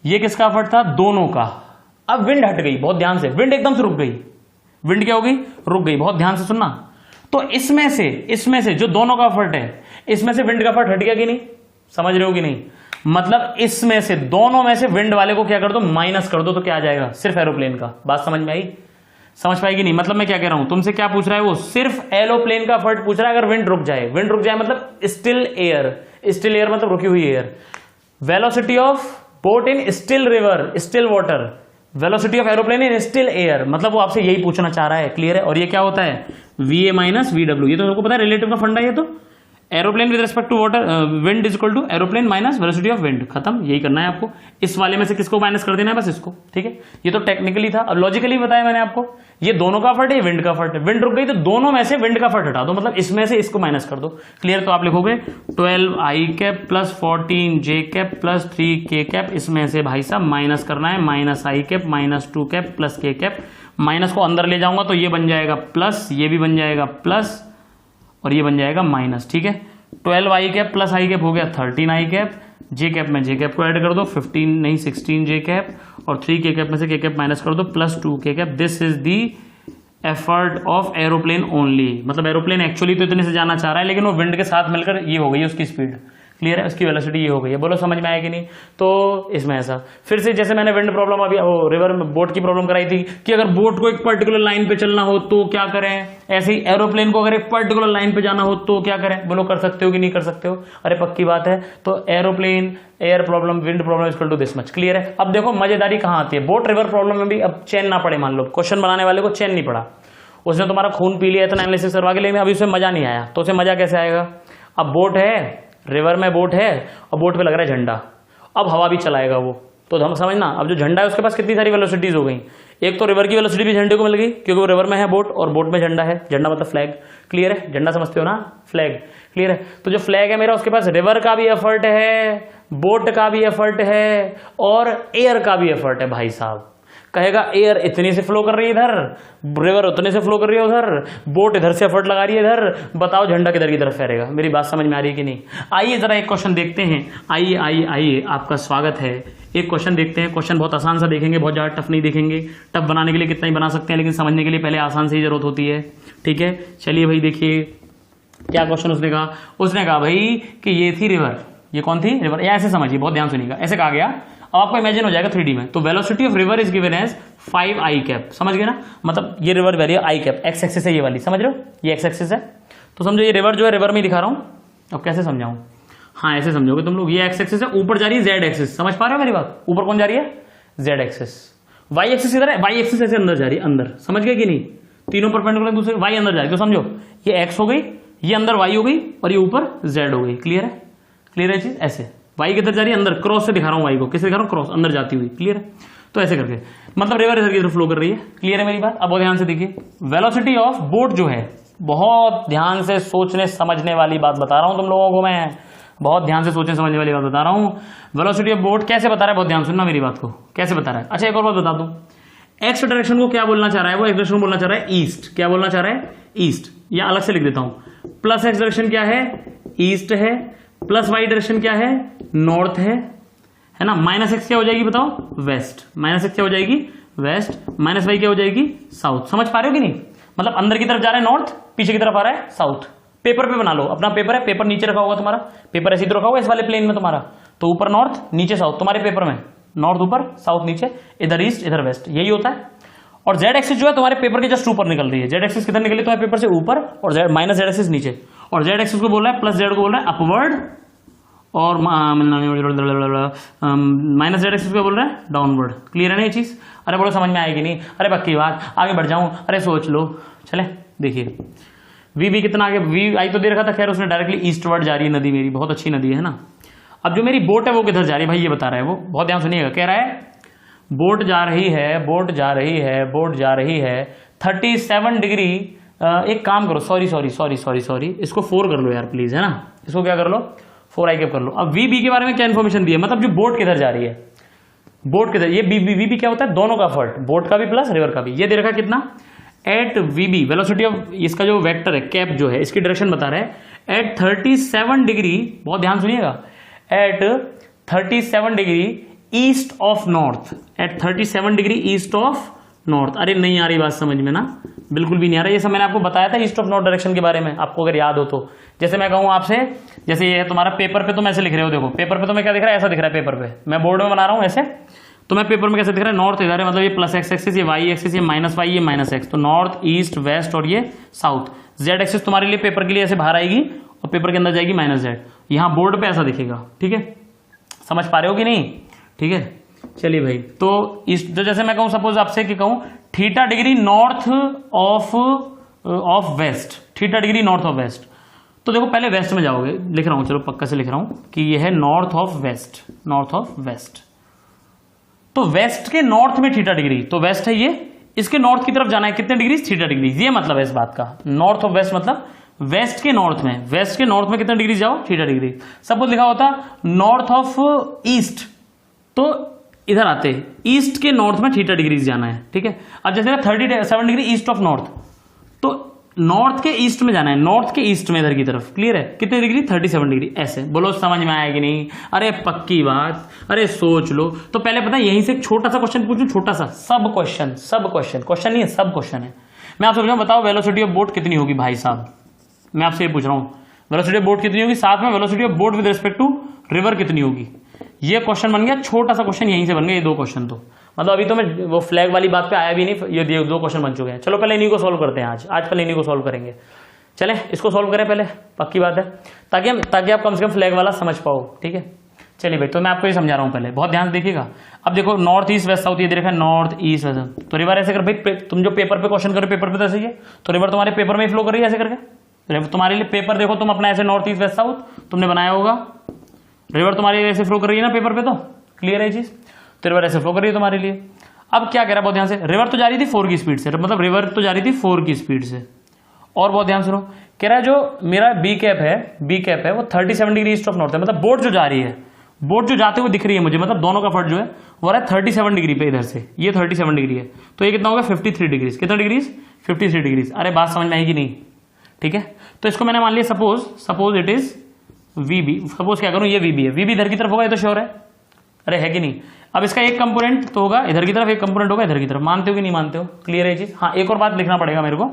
ये किसका एफर्ट था? दोनों का। अब विंड हट गई, बहुत ध्यान से, विंड एकदम से रुक गई। विंड क्या हो गई? रुक गई। बहुत ध्यान से सुनना, तो इसमें से जो दोनों का एफर्ट है, इसमें से विंड का एफर्ट हट गया कि नहीं, समझ रहे हो कि नहीं? मतलब इसमें से दोनों में से विंड वाले को क्या कर दो, माइनस कर दो, तो क्या आ जाएगा, सिर्फ एरोप्लेन का। बात समझ में आई? समझ पाएगी नहीं? मतलब मैं क्या कह रहा हूं, तुमसे क्या पूछ रहा है वो, सिर्फ एरोप्लेन का एफर्ट पूछ रहा है। अगर विंड रुक जाए, विंड रुक जाए मतलब स्टिल एयर मतलब रुकी हुई air. Velocity of boat in still river, still water, velocity of aeroplane in still air, मतलब वो आपसे यही पूछना चाह रहा है। क्लियर है? और ये क्या होता है, VA माइनस VW, ये तो सबको पता है, रिलेटिव का फंडा है ये तो। Aeroplane with respect to water, wind is equal to aeroplane minus velocity of wind, खत्म। यही करना है आपको, इस वाले में से किसको माइनस कर देना है, बस इसको। ठीक है, ये तो टेक्निकली था। अब लॉजिकली बताया मैंने आपको, ये दोनों का एफर्ट है, विंड का एफर्ट है। विंड रुक गई तो दोनों में से विंड का एफर्ट हटा दो, मतलब इसमें से इसको माइनस कर दो। क्लियर? तो आप लिखोगे 12I cap plus 14J cap plus 3K cap, इसमें से भाई साहब माइनस करना है, minus I cap minus 2 cap plus K cap. Minus को अंदर ले जाऊंगा तो ये बन जाएगा प्लस, ये भी बन जाएगा प्लस, और ये बन जाएगा माइनस। ठीक है, 12I cap plus I cap हो गया 13I कैप, J कैप में J कैप को ऐड कर दो, 16 J कैप, और 3K कैप में से K कैप माइनस कर दो, plus 2K cap. This is the effort of aeroplane only, मतलब एरोप्लेन एक्चुअली तो इतने से जाना चाह रहा है, लेकिन वो विंड के साथ मिलकर ये हो गई है उसकी स्पीड। क्लियर है? उसकी वेलोसिटी ये हो गई है। बोलो समझ में आया कि नहीं? तो इसमें ऐसा फिर से, जैसे मैंने विंड प्रॉब्लम अभी वो रिवर में बोट की प्रॉब्लम कराई थी कि अगर बोट को एक पर्टिकुलर लाइन पे चलना हो तो क्या करें, ऐसे ही एरोप्लेन को अगर एक पर्टिकुलर लाइन पे जाना हो तो क्या करें। बोलो कर सकते हो कि नहीं कर सकते हो? अरे पक्की बात है। तो aeroplane air problem wind problem is equal to this much. Clear है? अब देखो मजेदारी कहाँ आती है, बोट रिवर प्रॉब्लम में भी अब चैन ना पड़े, मान लो क्वेश्चन बनाने वाले को चैन नहीं पड़ा, उसने तुम्हारा खून पी लिया, इतना एनालिसिस करवा के, लेकिन अभी उसे मजा नहीं आया, तो उसे मजा कैसे आएगा? अब बोट है, रिवर में बोट है, और बोट पे लग रहा है झंडा, अब हवा भी चलाएगा वो, तो हम समझना, अब जो झंडा है उसके पास कितनी सारी वेलोसिटीज हो गई। एक तो रिवर की वेलोसिटी भी झंडे को मिल गई, क्योंकि वो रिवर में है बोट, और बोट में झंडा है, झंडा मतलब फ्लैग। क्लियर है? झंडा समझते हो ना, फ्लैग। क्लियर है? तो जो फ्लैग है मेरा, उसके पास रिवर का भी एफर्ट है, बोट का भी एफर्ट है, और एयर का भी एफर्ट है। भाई साहब कहेगा एयर इतने से फ्लो कर रही है इधर, रिवर उतने से फ्लो कर रही है उधर, बोट इधर से एफर्ट लगा रही है इधर, बताओ झंडा किधर की तरफ फहरेगा। मेरी बात समझ में आ रही है कि नहीं? आइए जरा एक क्वेश्चन देखते हैं। आइए आइए आइए, आपका स्वागत है। एक क्वेश्चन देखते हैं। क्वेश्चन बहुत आसान सा देखेंगे, बहुत ज्यादा टफ नहीं देखेंगे। टफ बनाने के लिए कितना ही बना सकते हैं, लेकिन समझने के लिए पहले आसान से ही जरूरत होती है। ठीक है, चलिए भाई देखिए क्या क्वेश्चन उसने कहा। उसने कहा भाई कि ये थी रिवर, ये कौन थी, रिवर। या ऐसे समझिए, बहुत ध्यान सुनिएगा, ऐसे कहा गया, अब आपको इमेजिन हो जाएगा 3D में। तो velocity of river is given as 5I cap, समझ गए ना? मतलब ये river value I cap, X axis है ये वाली, समझ रहे हो? ये एक्स एक्सिस है, तो समझो ये रिवर जो है, रिवर में दिखा रहा हूं। अब कैसे समझाऊं? हाँ ऐसे समझोगे तुम लोग। ये एक्स एक्सिस है, ऊपर जा रही है Z एक्सिस, समझ पा रहे हो मेरी बात? ऊपर कौन जा रही है? Z axis. Y एक्सिस इधर है, Y एक्सिस ऐसे अंदर जा रही है, अंदर, समझ गए कि नहीं? तीनों परपेंडिकुलर दूसरे, Y अंदर जा रही है, तो समझो ये X हो गई, ये अंदर Y हो गई, और ये ऊपर Z हो गई। क्लियर है? क्लियर है चीज? ऐसे वाई किधर जा रही है? अंदर। क्रॉस से दिखा रहा हूं वाई को, किससे दिखा रहा हूं? क्रॉस, अंदर जाती हुई। क्लियर है? तो ऐसे करके, मतलब रिवर इधर की तरफ फ्लो कर रही है। क्लियर है मेरी बात? अब बहुत ध्यान से देखिए, वेलोसिटी ऑफ बोट जो है, बहुत ध्यान से सोचने समझने वाली बात बता रहा हूं तुम लोगों को मैं, बहुत ध्यान से सोचने समझने वाली बात बता रहा हूं। वेलोसिटी ऑफ बोट कैसे बता रहा है, बहुत ध्यान सुनना मेरी बात को, कैसे बता रहा है। अच्छा एक और बात बता दूं, एक्स डायरेक्शन को क्या बोलना चाह रहा है वो? एक्स डायरेक्शन को बोलना चाह रहा है ईस्ट। क्या बोलना चाह रहा है? ईस्ट। या अलग से लिख देता हूं, प्लस एक्स डायरेक्शन क्या है? ईस्ट है, प्लस वाई डायरेक्शन क्या है? नॉर्थ है ना? माइनस एक्स क्या हो जाएगी बताओ? वेस्ट। माइनस एक्स क्या हो जाएगी? वेस्ट। माइनस वाई क्या हो जाएगी? साउथ। समझ पा रहे हो कि नहीं? मतलब अंदर की तरफ जा रहा है नॉर्थ, पीछे की तरफ आ रहा है साउथ। पेपर पे बना लो, अपना पेपर है, पेपर नीचे रखा होगा तुम्हारा, पेपर ऐसे तो रखा होगा इस वाले प्लेन में तुम्हारा, तो ऊपर नॉर्थ नीचे साउथ, तुम्हारे पेपर में नॉर्थ ऊपर साउथ नीचे, इधर ईस्ट इधर वेस्ट, यही होता है। और जेड एक्सिस जो है तुम्हारे पेपर के जस्ट ऊपर निकल रही है। जेड एक्सिस किधर निकली तुम्हारे पेपर से? ऊपर, और जेड माइनस जेड एक्सिस नीचे। और जेड एक्सिस को बोल रहा है प्लस जेड को बोल रहा है अपवर्ड, और माइनस जेड एक्सिस को बोल रहा है डाउनवर्ड। क्लियर है ना ये चीज? अरे बोलो समझ में आएगी नहीं? अरे पक्की बात, आगे बढ़ जाऊं? अरे सोच लो, चले देखिए वी कितना आगे, वी आई तो दे रखा था, खैर उसने डायरेक्टली ईस्टवर्ड जा रही है नदी, मेरी बहुत अच्छी नदी है ना। अब जो मेरी बोट है वो किधर जा रही है भाई, ये बता रहा है वो, बहुत ध्यान सुनिएगा। कह रहा है बोट जा रही है, बोट जा रही है, बोट जा रही है 37 डिग्री। एक काम करो, सॉरी, इसको 4 कर लो यार प्लीज, है ना? इसको क्या कर लो? 4i कैप कर लो। अब वी बी के बारे में क्या इन्फॉर्मेशन दी है, मतलब जो बोट किधर जा रही है, बोट किधर, ये वी बी क्या होता है? दोनों का एफर्ट, बोट का भी प्लस रिवर का भी। ये दे रखा कितना? At V B, velocity of इसका जो वेक्टर है कैप जो है, इसकी डायरेक्शन बता रहे हैं एट 37 डिग्री, बहुत ध्यान सुनिएगा, at 37 degree east of north, at 37 degree east of north. अरे नहीं आ रही बात समझ में ना, बिल्कुल भी नहीं आ रहा। ये सब मैंने आपको बताया था ईस्ट ऑफ नॉर्थ डायरेक्शन के बारे में, आपको अगर याद हो तो। जैसे मैं कहूँ आपसे, जैसे ये है तुम्हारा पेपर पे, तुम ऐसे लिख रहे हो, देखो पेपर पे तुम्हें क्या दिख रहा है, ऐसा दिख रहा है पेपर पे, मैं बोर्ड में बना रहा हूँ ऐसे, तुम्हें पेपर में कैसे दिख रहा है, नॉर्थ इधर है, मतलब ये प्लस एक्स एक्सिस, ये वाई एक्सिस, ये माइनस वाई, ये माइनस एक्स, तो नॉर्थ ईस्ट वेस्ट और ये साउथ। जेड एक्सिस तुम्हारे लिए पेपर के लिए ऐसे बाहर आएगी और पेपर के अंदर जाएगी माइनस जेड, यहाँ बोर्ड पे ऐसा दिखेगा, ठीक है, समझ पा रहे हो कि नहीं, ठीक है। चलिए भाई, तो इस जैसे मैं कहूं सपोज आपसे कि कहूं theta degree north of west, theta degree north of west, तो देखो पहले वेस्ट में जाओगे, लिख रहा हूं, चलो पक्का से लिख रहा हूं कि ये है north of west, north of west. तो वेस्ट के नॉर्थ में थीटा डिग्री, तो वेस्ट है ये, इसके नॉर्थ की तरफ जाना है कितने डिग्री, थीटा डिग्री, ये मतलब है इस बात का। नॉर्थ ऑफ वेस्ट मतलब वेस्ट के नॉर्थ में, वेस्ट के नॉर्थ में कितने डिग्री जाओ, थीटा डिग्री। सपोज लिखा होता नॉर्थ ऑफ ईस्ट, तो इधर आते ईस्ट के नॉर्थ में थीटा डिग्री जाना है, ठीक है। अब जैसे 37 डिग्री ईस्ट ऑफ नॉर्थ, तो नॉर्थ के ईस्ट में जाना है, नॉर्थ के ईस्ट में इधर की तरफ, क्लियर है, कितने डिग्री, 37 डिग्री। ऐसे बोलो समझ में आया कि नहीं, अरे पक्की बात, अरे सोच लो। तो पहले पता है यहीं से एक छोटा सा क्वेश्चन पूछूं, छोटा सा, सब क्वेश्चन, सब क्वेश्चन, क्वेश्चन नहीं है, सब क्वेश्चन है। मैं आपसे पूछूं, बताओ वेलोसिटी ऑफ बोट कितनी होगी भाई साहब, मैं आपसे ये पूछ रहा हूं, वेलोसिटी ऑफ बोट कितनी होगी, साथ में velocity of boat with respect to river कितनी होगी। ये क्वेश्चन बन गया, छोटा सा क्वेश्चन यहीं से बन गया, ये दो क्वेश्चन। तो मतलब अभी तो मैं वो फ्लैग वाली बात पे आया भी नहीं, ये दो क्वेश्चन बन चुके हैं। चलो पहले इन्हीं को सॉल्व करते हैं, आज पहले इन्हीं को सॉल्व करेंगे। चले इसको सॉल्व करें पहले, पक्की बात है, ताकि आप कम से कम फ्लैग वाला समझ पाओ, ठीक है। चलिए भाई, तो मैं आपको ये समझा रहा हूँ, पहले बहुत ध्यान से देखिएगा। अब देखो नॉर्थ ईस्ट वेस्ट साउथ, ये देखा नॉर्थ ईस्ट वेस्ट, तो रिवर ऐसे कर भाई, तुम जो पेपर पे क्वेश्चन करो, पेपर पे तो ऐसे ही है, तो रिवर तुम्हारे पेपर में फ्लो कर रही है ऐसे करके। तुम्हारे लिए पेपर देखो तुम अपना ऐसे नॉर्थ ईस्ट वेस्ट साउथ तुमने बनाया होगा, रिवर तुम्हारी ऐसे फ्लो कर रही है ना पेपर पे, तो क्लियर है चीज, तो रिवर ऐसे फ्लो कर रही है तुम्हारे लिए। अब क्या कह रहा है बहुत ध्यान से, रिवर तो जा रही थी 4 की स्पीड से, मतलब रिवर तो जा रही थी 4 की स्पीड से। और बहुत ध्यान सुनो, कह रहा है जो मेरा बी कैप है वो 37 डिग्री ईस्ट ऑफ नॉर्थ है, मतलब बोट जो जा रही है, बोट जो जाते हुए दिख रही है मुझे, मतलब दोनों का फट जो है वो रहा है 37 डिग्री पे, इधर से ये 37 डिग्री है, तो ये कितना होगा 53 डिग्रीज, कितना डिग्रीज 53 डिग्रीज। अरे बात समझ में आएगी नहीं, ठीक है। तो इसको मैंने मान लिया suppose it is VB, suppose क्या करूं, ये VB है, VB इधर की तरफ होगा, ये तो श्योर है, अरे है कि नहीं। अब इसका एक कंपोनेंट तो होगा इधर की तरफ, एक कंपोनेंट होगा इधर की तरफ, मानते हो कि नहीं मानते हो, क्लियर है चीज। हाँ, एक और बात लिखना पड़ेगा मेरे को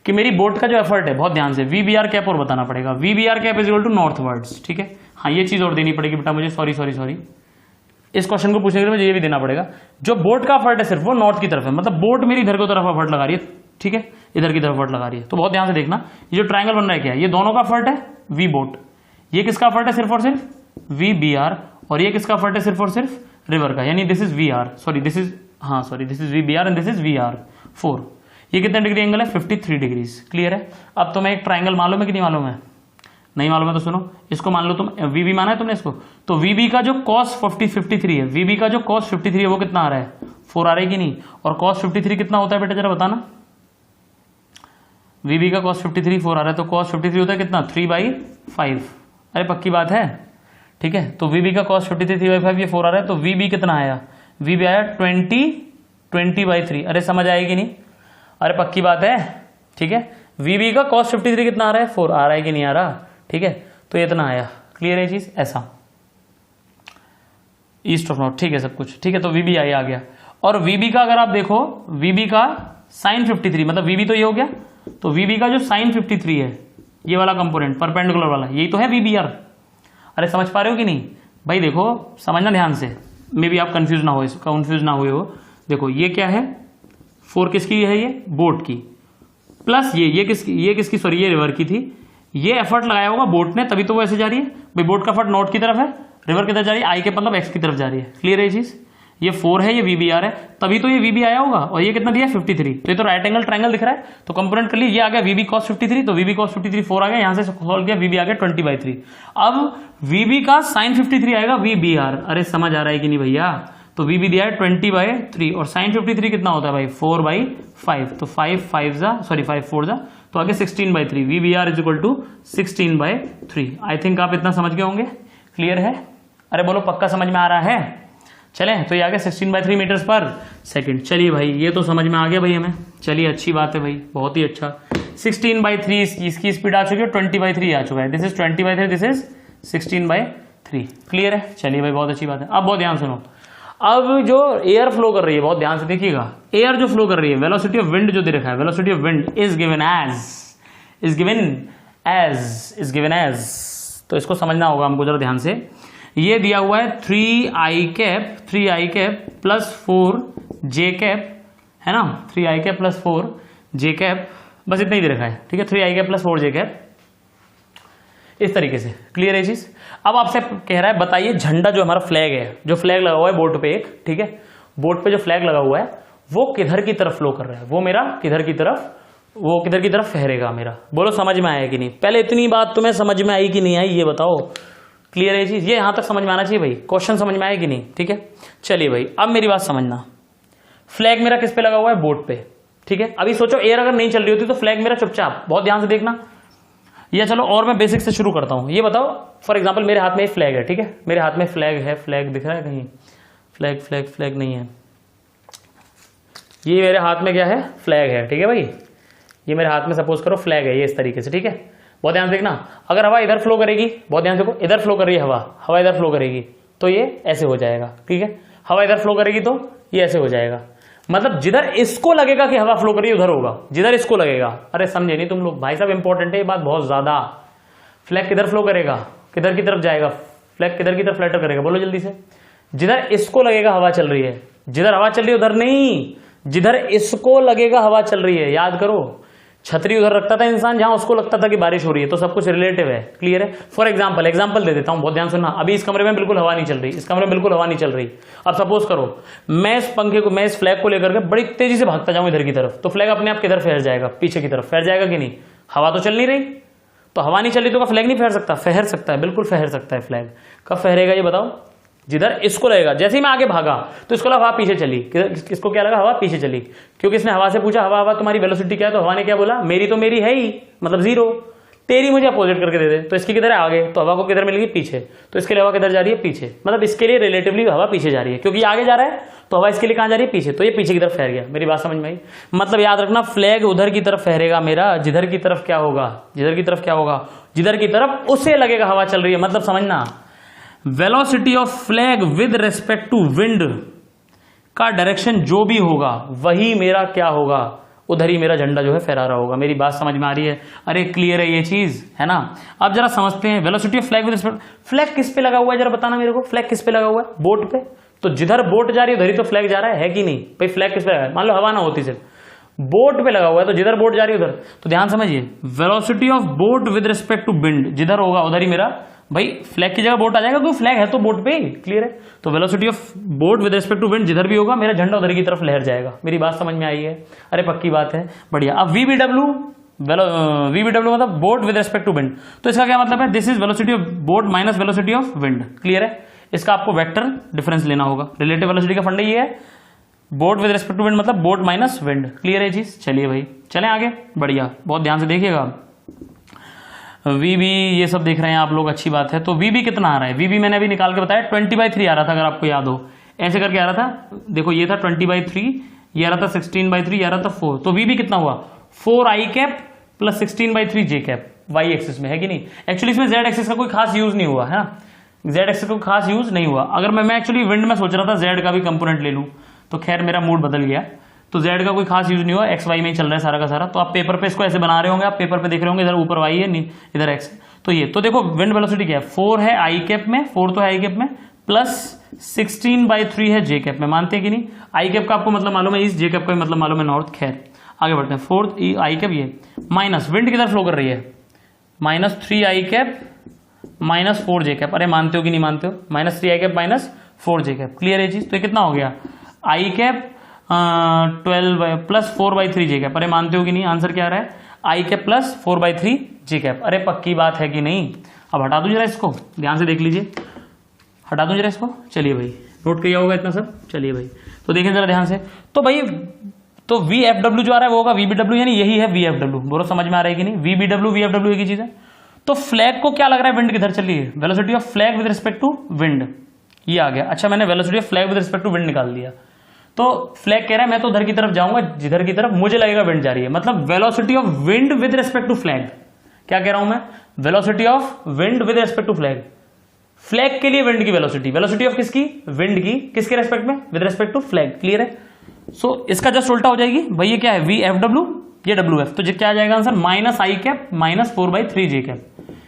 कि मेरी बोट का जो एफर्ट है, बहुत ध्यान से, VBR कैप और बताना पड़ेगा, VBR cap is equal to northwards, ठीक है। हाँ, ये चीज और देनी पड़ेगी बेटा मुझे, सॉरी, इस क्वेश्चन को पूछने के लिए मुझे ये भी देना पड़ेगा, जो बोट का एफर्ट है सिर्फ वो नॉर्थ की तरफ है, मतलब बोट मेरी इधर की तरफ एफर्ट लगा रही है, ठीक है, इधर की तरफ एफर्ट लगा रही है। तो बहुत ध्यान से देखना, ये जो ट्रायंगल बन रहा है क्या है, ये दोनों का एफर्ट है V बोट, ये किसका एफर्ट है सिर्फ और सिर्फ VBR, और ये किसका एफर्ट है सिर्फ और सिर्फ रिवर का, यानी this is VR, this is VBR and this is VR4। ये कितने डिग्री एंगल है, 53 डिग्रीज, क्लियर है। अब तुम्हें एक ट्रायंगल मालूम है कि नहीं मालूम है, नहीं मालूम है तो सुनो, इसको मान लो तुम, VB माना है तुमने इसको, तो VB का जो cos 53 है, VB का जो cos 53 है वो कितना आ रहा है, 4 आ रहा है कि नहीं। और cos 53 कितना होता है बेटा जरा बताना, VB का cos 53 4 आ रहा है, तो cos 53 होता है कितना, 3/5। अरे पक्की बात है, ठीक है। तो VB का cos 53 3/5, ये 4 आ रहा है, तो VB कितना आया, VB आया 20/3। अरे समझ आएगी नहीं, अरे पक्की बात है, ठीक है। VB का cos 53 कितना आ रहा है, 4 आ रहा है कि नहीं आ रहा, ठीक है। तो ये इतना आया, क्लियर है चीज, ऐसा ईस्ट ऑफ नॉर्थ, ठीक है सब कुछ, ठीक है। तो VB आ गया, और VB का अगर आप देखो, VB का sin 53, मतलब VB तो ये हो गया, तो VB का जो sin 53 है, ये वाला कंपोनेंट परपेंडिकुलर वाला, यही तो है VBR। अरे समझ पा रहे हो कि नहीं भाई, देखो समझना ध्यान से, मे बी आप कंफ्यूज ना हुए हो। देखो ये क्या है, 4 किसकी है, ये बोट की, प्लस ये किसकी सॉरी, ये रिवर की थी, ये एफर्ट लगाया होगा बोट ने, तभी तो वो ऐसे जा रही है भाई, बोट का एफर्ट नॉर्थ की तरफ है, रिवर किधर जा रही है, आई के मतलब एक्स की तरफ जा रही है, क्लियर है ये चीज। ये 4 है, ये VBR है, तभी तो ये VB आया होगा, और ये कितना दिया 53, तो ये तो राइट एंगल ट्रायंगल दिख रहा है, तो कंपोनेंट कर लिए, ये आ गया VB cos 53, तो VB cos 53 4 आ गया, यहां से सॉल्व किया, VB आ गया 20/3। अब VB का sin 53 आएगा VBR, अरे समझ आ रहा है कि नहीं भैया, तो VB दिया है 20/3, और sin 53 कितना होता है भाई 4/5, तो 5 4 जा, तो आगे 16/3, VBR is equal to 16/3। I think आप इतना समझ गए होंगे, क्लियर है। अरे बोलो पक्का समझ में आ रहा है, चले तो ये आ गया 16/3 मीटर्स पर सेकंड। चलिए भाई, ये तो समझ में आ गया भाई हमें, चलिए अच्छी बात है भाई, बहुत ही अच्छा। 16/3 इसकी स्पीड आ चुकी है, 20/3 आ चुका है, this is 20/3, this is 16/3, clear है। चलिए भाई बहुत अच्छी बात है। अब बहुत ध्यान सुनो, अब जो एयर फ्लो कर रही है, बहुत ध्यान से देखिएगा, एयर जो फ्लो कर रही है, वेलोसिटी ऑफ विंड जो दे रखा है, velocity of wind is given as, तो इसको समझना होगा हमको जरा ध्यान से। ये दिया हुआ है 3i cap plus 4j cap, है ना, 3i cap plus 4j cap, बस इतना ही दे रखा है, ठीक है, 3i cap plus 4j cap, इस तरीके से। क्लियर है चीज। अब आपसे कह रहा है बताइए झंडा जो हमारा फ्लैग है, जो फ्लैग लगा हुआ है बोट पे एक, ठीक है, बोट पे जो फ्लैग लगा हुआ है वो किधर की तरफ फ्लो कर रहा है, वो मेरा किधर की तरफ फहरेगा मेरा। बोलो समझ में आया कि नहीं? पहले इतनी बात तुम्हें समझ में आई कि नहीं आई, ये बताओ। क्लियर है चीज, ये यहां तक समझ में आना चाहिए भाई, क्वेश्चन समझ में आया कि नहीं, ठीक है। चलिए भाई अब मेरी बात समझना, फ्लैग मेरा किस पे लगा हुआ है, बोट पे, ठीक है। अभी सोचो एयर अगर नहीं चल रही होती तो फ्लैग मेरा चुपचाप, बहुत ध्यान से देखना, या चलो और मैं बेसिक से शुरू करता हूं। ये बताओ फॉर एग्जांपल मेरे हाथ में एक फ्लैग है, ठीक है, मेरे हाथ में फ्लैग है, फ्लैग दिख रहा है कहीं, फ्लैग नहीं है, ये मेरे हाथ में क्या है, फ्लैग है, ठीक है भाई, ये मेरे हाथ में सपोज करो फ्लैग है, ये इस तरीके से, ठीक है। बहुत ध्यान से देखना, अगर हवा इधर फ्लो करेगी, बहुत ध्यान से देखो, इधर फ्लो कर रही है हवा इधर फ्लो करेगी तो ये ऐसे हो जाएगा, ठीक है। हवा इधर फ्लो करेगी तो ये ऐसे हो जाएगा, मतलब जिधर इसको लगेगा कि हवा फ्लो कर रही है उधर होगा, जिधर इसको लगेगा। अरे समझे नहीं तुम लोग, भाई साहब इंपॉर्टेंट है ये बात बहुत ज्यादा। फ्लैग किधर फ्लो करेगा, किधर की तरफ जाएगा, फ्लैग किधर की तरफ फ्लैटर करेगा, बोलो जल्दी से। जिधर इसको लगेगा हवा चल रही है, जिधर हवा चल रही है उधर नहीं, जिधर इसको लगेगा हवा चल रही है। याद करो, छतरी उधर रखता था इंसान जहां उसको लगता था कि बारिश हो रही है, तो सब कुछ रिलेटिव है। क्लियर है। फॉर एग्जांपल दे देता हूं, बहुत ध्यान सुनना। अभी इस कमरे में बिल्कुल हवा नहीं चल रही, इस कमरे में बिल्कुल हवा नहीं चल रही। अब सपोज करो मैं इस फ्लैग को लेकर के बड़ी तेजी से भागता जाऊं इधर की तरफ, तो फ्लैग अपने आप किधर फहर जाएगा, पीछे की तरफ फहर जाएगा कि नहीं। हवा तो चल नहीं रही, तो हवा नहीं चल रही तो फ्लैग नहीं फहर सकता, फहर सकता है, बिल्कुल फहर सकता है। फ्लैग कब फहरेगा ये बताओ, जिधर इसको लगेगा। जैसे ही मैं आगे भागा तो इसको लगा हवा पीछे चली, इसको क्या लगा, हवा पीछे चली, क्योंकि इसने हवा से पूछा हवा तुम्हारी वेलोसिटी क्या है, तो हवा ने क्या बोला, मेरी तो मेरी है ही, मतलब 0, तेरी मुझे अपोजिट करके दे दे, तो इसकी किधर है, आगे, तो हवा को किधर मिलेगी, पीछे, तो इसके लिए हवा किधर जा रही है, पीछे, मतलब इसके लिए रिलेटिवली हवा पीछे जा रही है, क्योंकि आगे जा रहा है तो हवा इसके लिए कहां जा रही है, पीछे, तो ये पीछे की तरफ फहर गया। मेरी बात समझ में आई। मतलब याद रखना, फ्लैग उधर की तरफ फहरेगा मेरा, जिधर की तरफ क्या होगा, जिधर की तरफ उसे लगेगा हवा चल रही है। मतलब समझना, velocity of flag with respect to wind का डायरेक्शन जो भी होगा वही मेरा क्या होगा, उधर ही मेरा झंडा जो है फहरा रहा होगा। मेरी बात समझ में आ रही है? अरे क्लियर है ये चीज, है ना। अब जरा समझते हैं velocity of flag with respect, flag किस पे लगा हुआ है, जरा बताना मेरे को, फ्लैग किस पे लगा हुआ है, बोट पे। तो जिधर बोट जा रही है उधर ही तो फ्लैग जा रहा है कि नहीं भाई। फ्लैग किस पे लगा है, मान लो हवा ना होती, सिर्फ बोट पे लगा हुआ है, तो जिधर बोट जा रही है उधर, तो ध्यान समझिए, velocity of boat with respect to wind, जिधर होगा उधर ही मेरा, भाई फ्लैग की जगह बोट आ जाएगा, क्योंकि फ्लैग है तो बोट पे ही। क्लियर है। तो velocity of boat with respect to wind, जिधर भी होगा मेरा झंडा उधर की तरफ लहर जाएगा। मेरी बात समझ में आई है? अरे पक्की बात है, बढ़िया। अब वीबीडब्ल्यू मतलब boat with respect to wind, तो इसका क्या मतलब है, this is velocity of boat minus velocity of wind. Clear है। इसका आपको वेक्टर डिफरेंस लेना होगा। रिलेटिव वेलोसिटी का फंडा ये है, boat with respect to wind मतलब बोट माइनस विंड। क्लियर है चीज। चलिए भाई चलें आगे, बढ़िया, बहुत ध्यान से देखिएगा। वीबी ये सब देख रहे हैं आप लोग, अच्छी बात है। तो वीबी कितना आ रहा है, वीबी मैंने अभी निकाल के बताया 20/3 आ रहा था, अगर आपको याद हो, ऐसे करके आ रहा था। देखो ये था 20/3, ये आ रहा था 16/3, आ रहा था 4। तो वीबी कितना हुआ, 4i कैप प्लस 16/3 जे कैप, वाई एक्सिस में, है कि नहीं। एक्चुअली इसमें जेड एक्सिस का कोई खास यूज नहीं हुआ है ना, जेड एक्सिस का खास यूज नहीं हुआ। अगर मैं एक्चुअली विंड में सोच रहा था जेड का भी कंपोनेंट ले लूं, तो खैर मेरा मूड बदल गया, तो जेड का कोई खास यूज नहीं हुआ, एक्स वाई में ही चल रहा है सारा का सारा। तो आप पेपर पे इसको ऐसे बना रहे होंगे, आप पेपर पे देख रहे होंगे, इधर ऊपर वाई है, इधर एक्स। तो ये तो देखो विंड वेलोसिटी क्या है, 4 है आई कैप में, 4 तो है आई कैप में, प्लस 16/3 है जे कैप में। मानते हैं कि नहीं। आई कैप का आपको मतलब मालूम है ईस्ट, जे कैप का भी मतलब मालूम है नॉर्थ। खैर आगे बढ़ते हैं। 4 आई कैप, ये माइनस विंड किधर फ्लो कर रही है, -3 आई कैप माइनस 4 जे कैप। अरे मानते हो कि नहीं मानते हो, -3 आई कैप माइनस 4 जे कैप। क्लियर है चीज। तो ये कितना हो गया, आई कैप 12 प्लस 4/3 जे कैप। अरे मानते हो कि नहीं, आंसर क्या आ रहा है, आई कैप प्लस 4/3 जे कैप। अरे पक्की बात है कि नहीं। अब हटा दूं जरा इसको, ध्यान से देख लीजिए, हटा दूं जरा इसको। चलिए भाई नोट किया होगा इतना सब। चलिए भाई तो देखें जरा ध्यान से। तो भाई तो VFW जो आ रहा है वो होगा VBW, यानी यही है VFW। बोलो समझ में आ रहा है कि नहीं। VBW एक ही चीज है। तो फ्लैग को क्या लग रहा है, विंड किधर चल रही है, velocity of flag with respect to wind, ये आ गया। अच्छा मैंने velocity of flag with respect to wind निकाल दिया। तो फ्लैग कह रहा है मैं तो उधर की तरफ जाऊंगा जिधर की तरफ मुझे लगेगा विंड जा रही है, मतलब velocity of wind with respect to flag. क्या कह रहा हूं मैं, velocity of wind with respect to flag. Flag के लिए विंड की वेलोसिटी, वेलोसिटी ऑफ किसकी, विंड की, किसके रेस्पेक्ट में, with respect to flag. Clear है। सो इसका जस्ट उल्टा हो जाएगी भाई, ये क्या है वी एफ डब्ल्यू, ये डब्ल्यू एफ, तो क्या आ जाएगा answer minus I cap minus 4/3 J cap,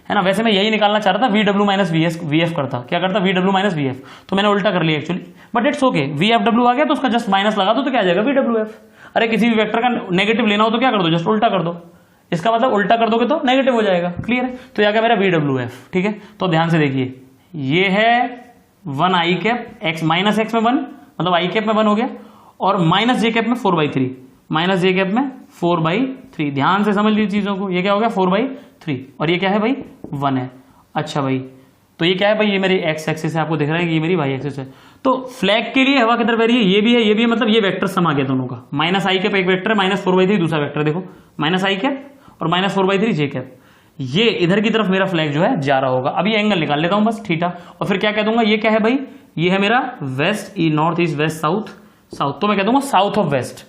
है ना। वैसे मैं यही निकालना चाह रहा था, V W minus V F करता, क्या करता V W minus V F, तो मैंने उल्टा कर लिया actually, but it's okay. V F W आ गया तो उसका जस्ट माइनस लगा दो तो क्या आ जाएगा वी डब्ल्यू एफ। अरे किसी भी वेक्टर का नेगेटिव लेना हो तो क्या कर दो, जस्ट उल्टा कर दो, इसका मतलब उल्टा कर दोगे तो नेगेटिव हो जाएगा। क्लियर है। तो यह गया मेरा वी डब्ल्यू एफ। ठीक है, तो ध्यान से देखिए, ये है 1 आई कैप एक्स, माइनस एक्स में 1 मतलब आई कैप में 1 हो गया, और माइनस जे कैप में 4/3, माइनस जे कैप में 4/3। ध्यान से समझ लीजिए चीजों को, ये क्या हो गया 4/3, और ये क्या है भाई 1 है। अच्छा भाई, तो ये क्या है भाई, ये मेरी एक्स एक्सिस है, आपको दिख रहा है कि ये मेरी वाई एक्सिस है। तो फ्लैग के लिए हवा किधर बह रही है, ये भी है ये भी है, मतलब ये वेक्टर सम आ गया दोनों का। माइनस आई कैप एक वेक्टर है, माइनस 4/3 दूसरा वेक्टर, देखो माइनस आई कैप और माइनस 4/3 जे कैप, ये इधर की तरफ मेरा फ्लैग जो है जा रहा होगा। अब ये एंगल निकाल लेता हूं बस, थीटा, और फिर क्या कह दूंगा, ये क्या है भाई, ये है मेरा west, north east west south south, तो मैं कह दूंगा south of west,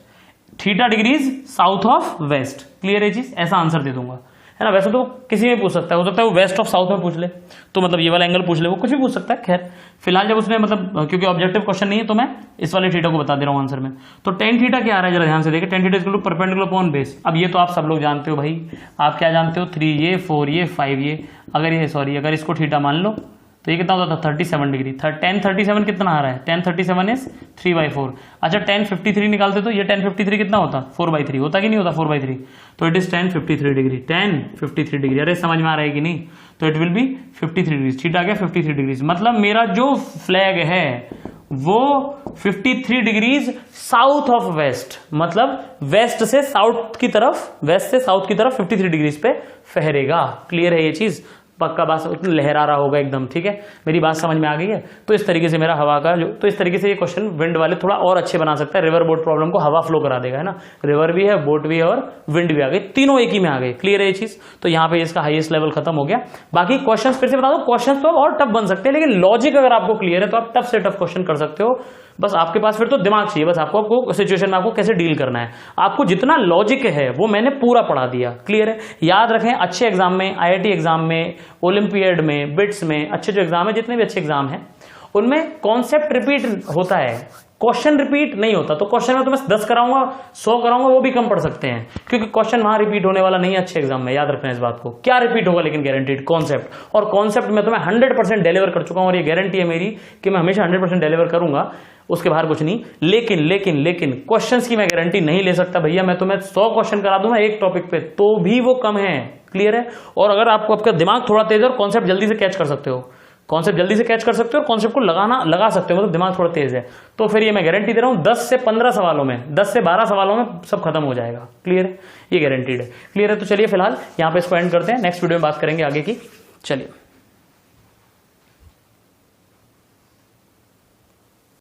theta degrees south of west. Clear है चीज, ऐसा आंसर दे दूंगा, है ना। वैसे तो किसी में पूछ सकता है, हो सकता है वो वेस्ट ऑफ साउथ में पूछ ले, तो मतलब ये वाला एंगल पूछ ले, वो कुछ भी पूछ सकता है। खैर फिलहाल जब उसने मतलब क्योंकि ऑब्जेक्टिव क्वेश्चन नहीं है तो मैं इस वाले थीटा को बता दे रहा हूं आंसर में। तो टेन थीटा क्या आ रहा है जरा ध्यान से देखिए, tan theta equal to perpendicular upon base. अब ये तो आप सब लोग जानते हो भाई, आप क्या जानते हो 3 ये 4 ये 5 ये, अगर ये सॉरी अगर इसको थीटा मान लो तो ये कितना होता था 37 डिग्री। 1037 कितना आ रहा है, 1037 इज 3/4। अच्छा 1053 निकालते तो ये 1053 कितना होता 4/3 होता कि नहीं होता 4/3, तो इट इज 1053 डिग्री, 1053 डिग्री। अरे समझ में आ रहा है कि नहीं, तो it will be 53 degree, theta क्या 53 डिग्री, मतलब मेरा जो फ्लैग है वो 53 डिग्रीज साउथ ऑफ वेस्ट, मतलब वेस्ट से साउथ की तरफ, वेस्ट से साउथ की तरफ 53 डिग्रीज पे फहरेगा। क्लियर है ये चीज, पक्का बात, लहरा रहा होगा एकदम। ठीक है, मेरी बात समझ में आ गई है। तो इस तरीके से मेरा हवा का जो, तो इस तरीके से ये क्वेश्चन विंड वाले थोड़ा और अच्छे बना सकता है, रिवर बोट प्रॉब्लम को हवा फ्लो करा देगा, है ना। रिवर भी है, बोट भी है और विंड भी आ गई, तीनों एक ही में आ गए। क्लियर है ये चीज, तो यहाँ पे इसका हाईएस्ट लेवल खत्म हो गया। बाकी क्वेश्चन फिर से बता दो, क्वेश्चन तो और टफ बन सकते हैं, लेकिन लॉजिक अगर आपको क्लियर है तो आप टफ से टफ क्वेश्चन कर सकते हो। बस आपके पास फिर तो दिमाग चाहिए, बस आपको सिचुएशन में आपको कैसे डील करना है। आपको जितना लॉजिक है वो मैंने पूरा पढ़ा दिया। क्लियर है, याद रखें अच्छे एग्जाम में, आईआईटी एग्जाम में, ओलंपियड में, बिट्स में, अच्छे जो एग्जाम है, जितने भी अच्छे एग्जाम हैं उनमें कॉन्सेप्ट रिपीट होता है, क्वेश्चन रिपीट नहीं होता। तो क्वेश्चन में तो मैं 10 कराऊंगा 100 कराऊंगा वो भी कम पढ़ सकते हैं, क्योंकि क्वेश्चन वहां रिपीट होने वाला नहीं है अच्छे एग्जाम में। याद रखना इस बात को, क्या रिपीट होगा लेकिन गारंटीड कॉन्सेप्ट, और कॉन्सेप्ट में तो मैं 100% डिलीवर कर चुका हूं, और ये गारंटी है मेरी कि मैं हमेशा 100% डिलीवर करूंगा, उसके बाहर कुछ नहीं। लेकिन लेकिन लेकिन क्वेश्चंस की मैं गारंटी नहीं ले सकता भैया, मैं तुम्हें 100 क्वेश्चन करा दूंगा एक टॉपिक पे तो भी वो कम है। क्लियर है, और अगर आपको आपका दिमाग थोड़ा तेज है और कॉन्सेप्ट जल्दी से कैच कर सकते हो, कॉन्सेप्ट जल्दी से कैच कर सकते हो और कॉन्सेप्ट को लगा सकते हो, मतलब दिमाग थोड़ा तेज है, तो फिर ये मैं गारंटी दे रहा हूं 10 से 15 सवालों में, 10 से 12 सवालों में सब खत्म हो जाएगा। क्लियर है, ये गारंटीड है। क्लियर है, तो चलिए फिलहाल यहाँ पे इसको एंड करते हैं, नेक्स्ट वीडियो में बात करेंगे आगे की। चलिए।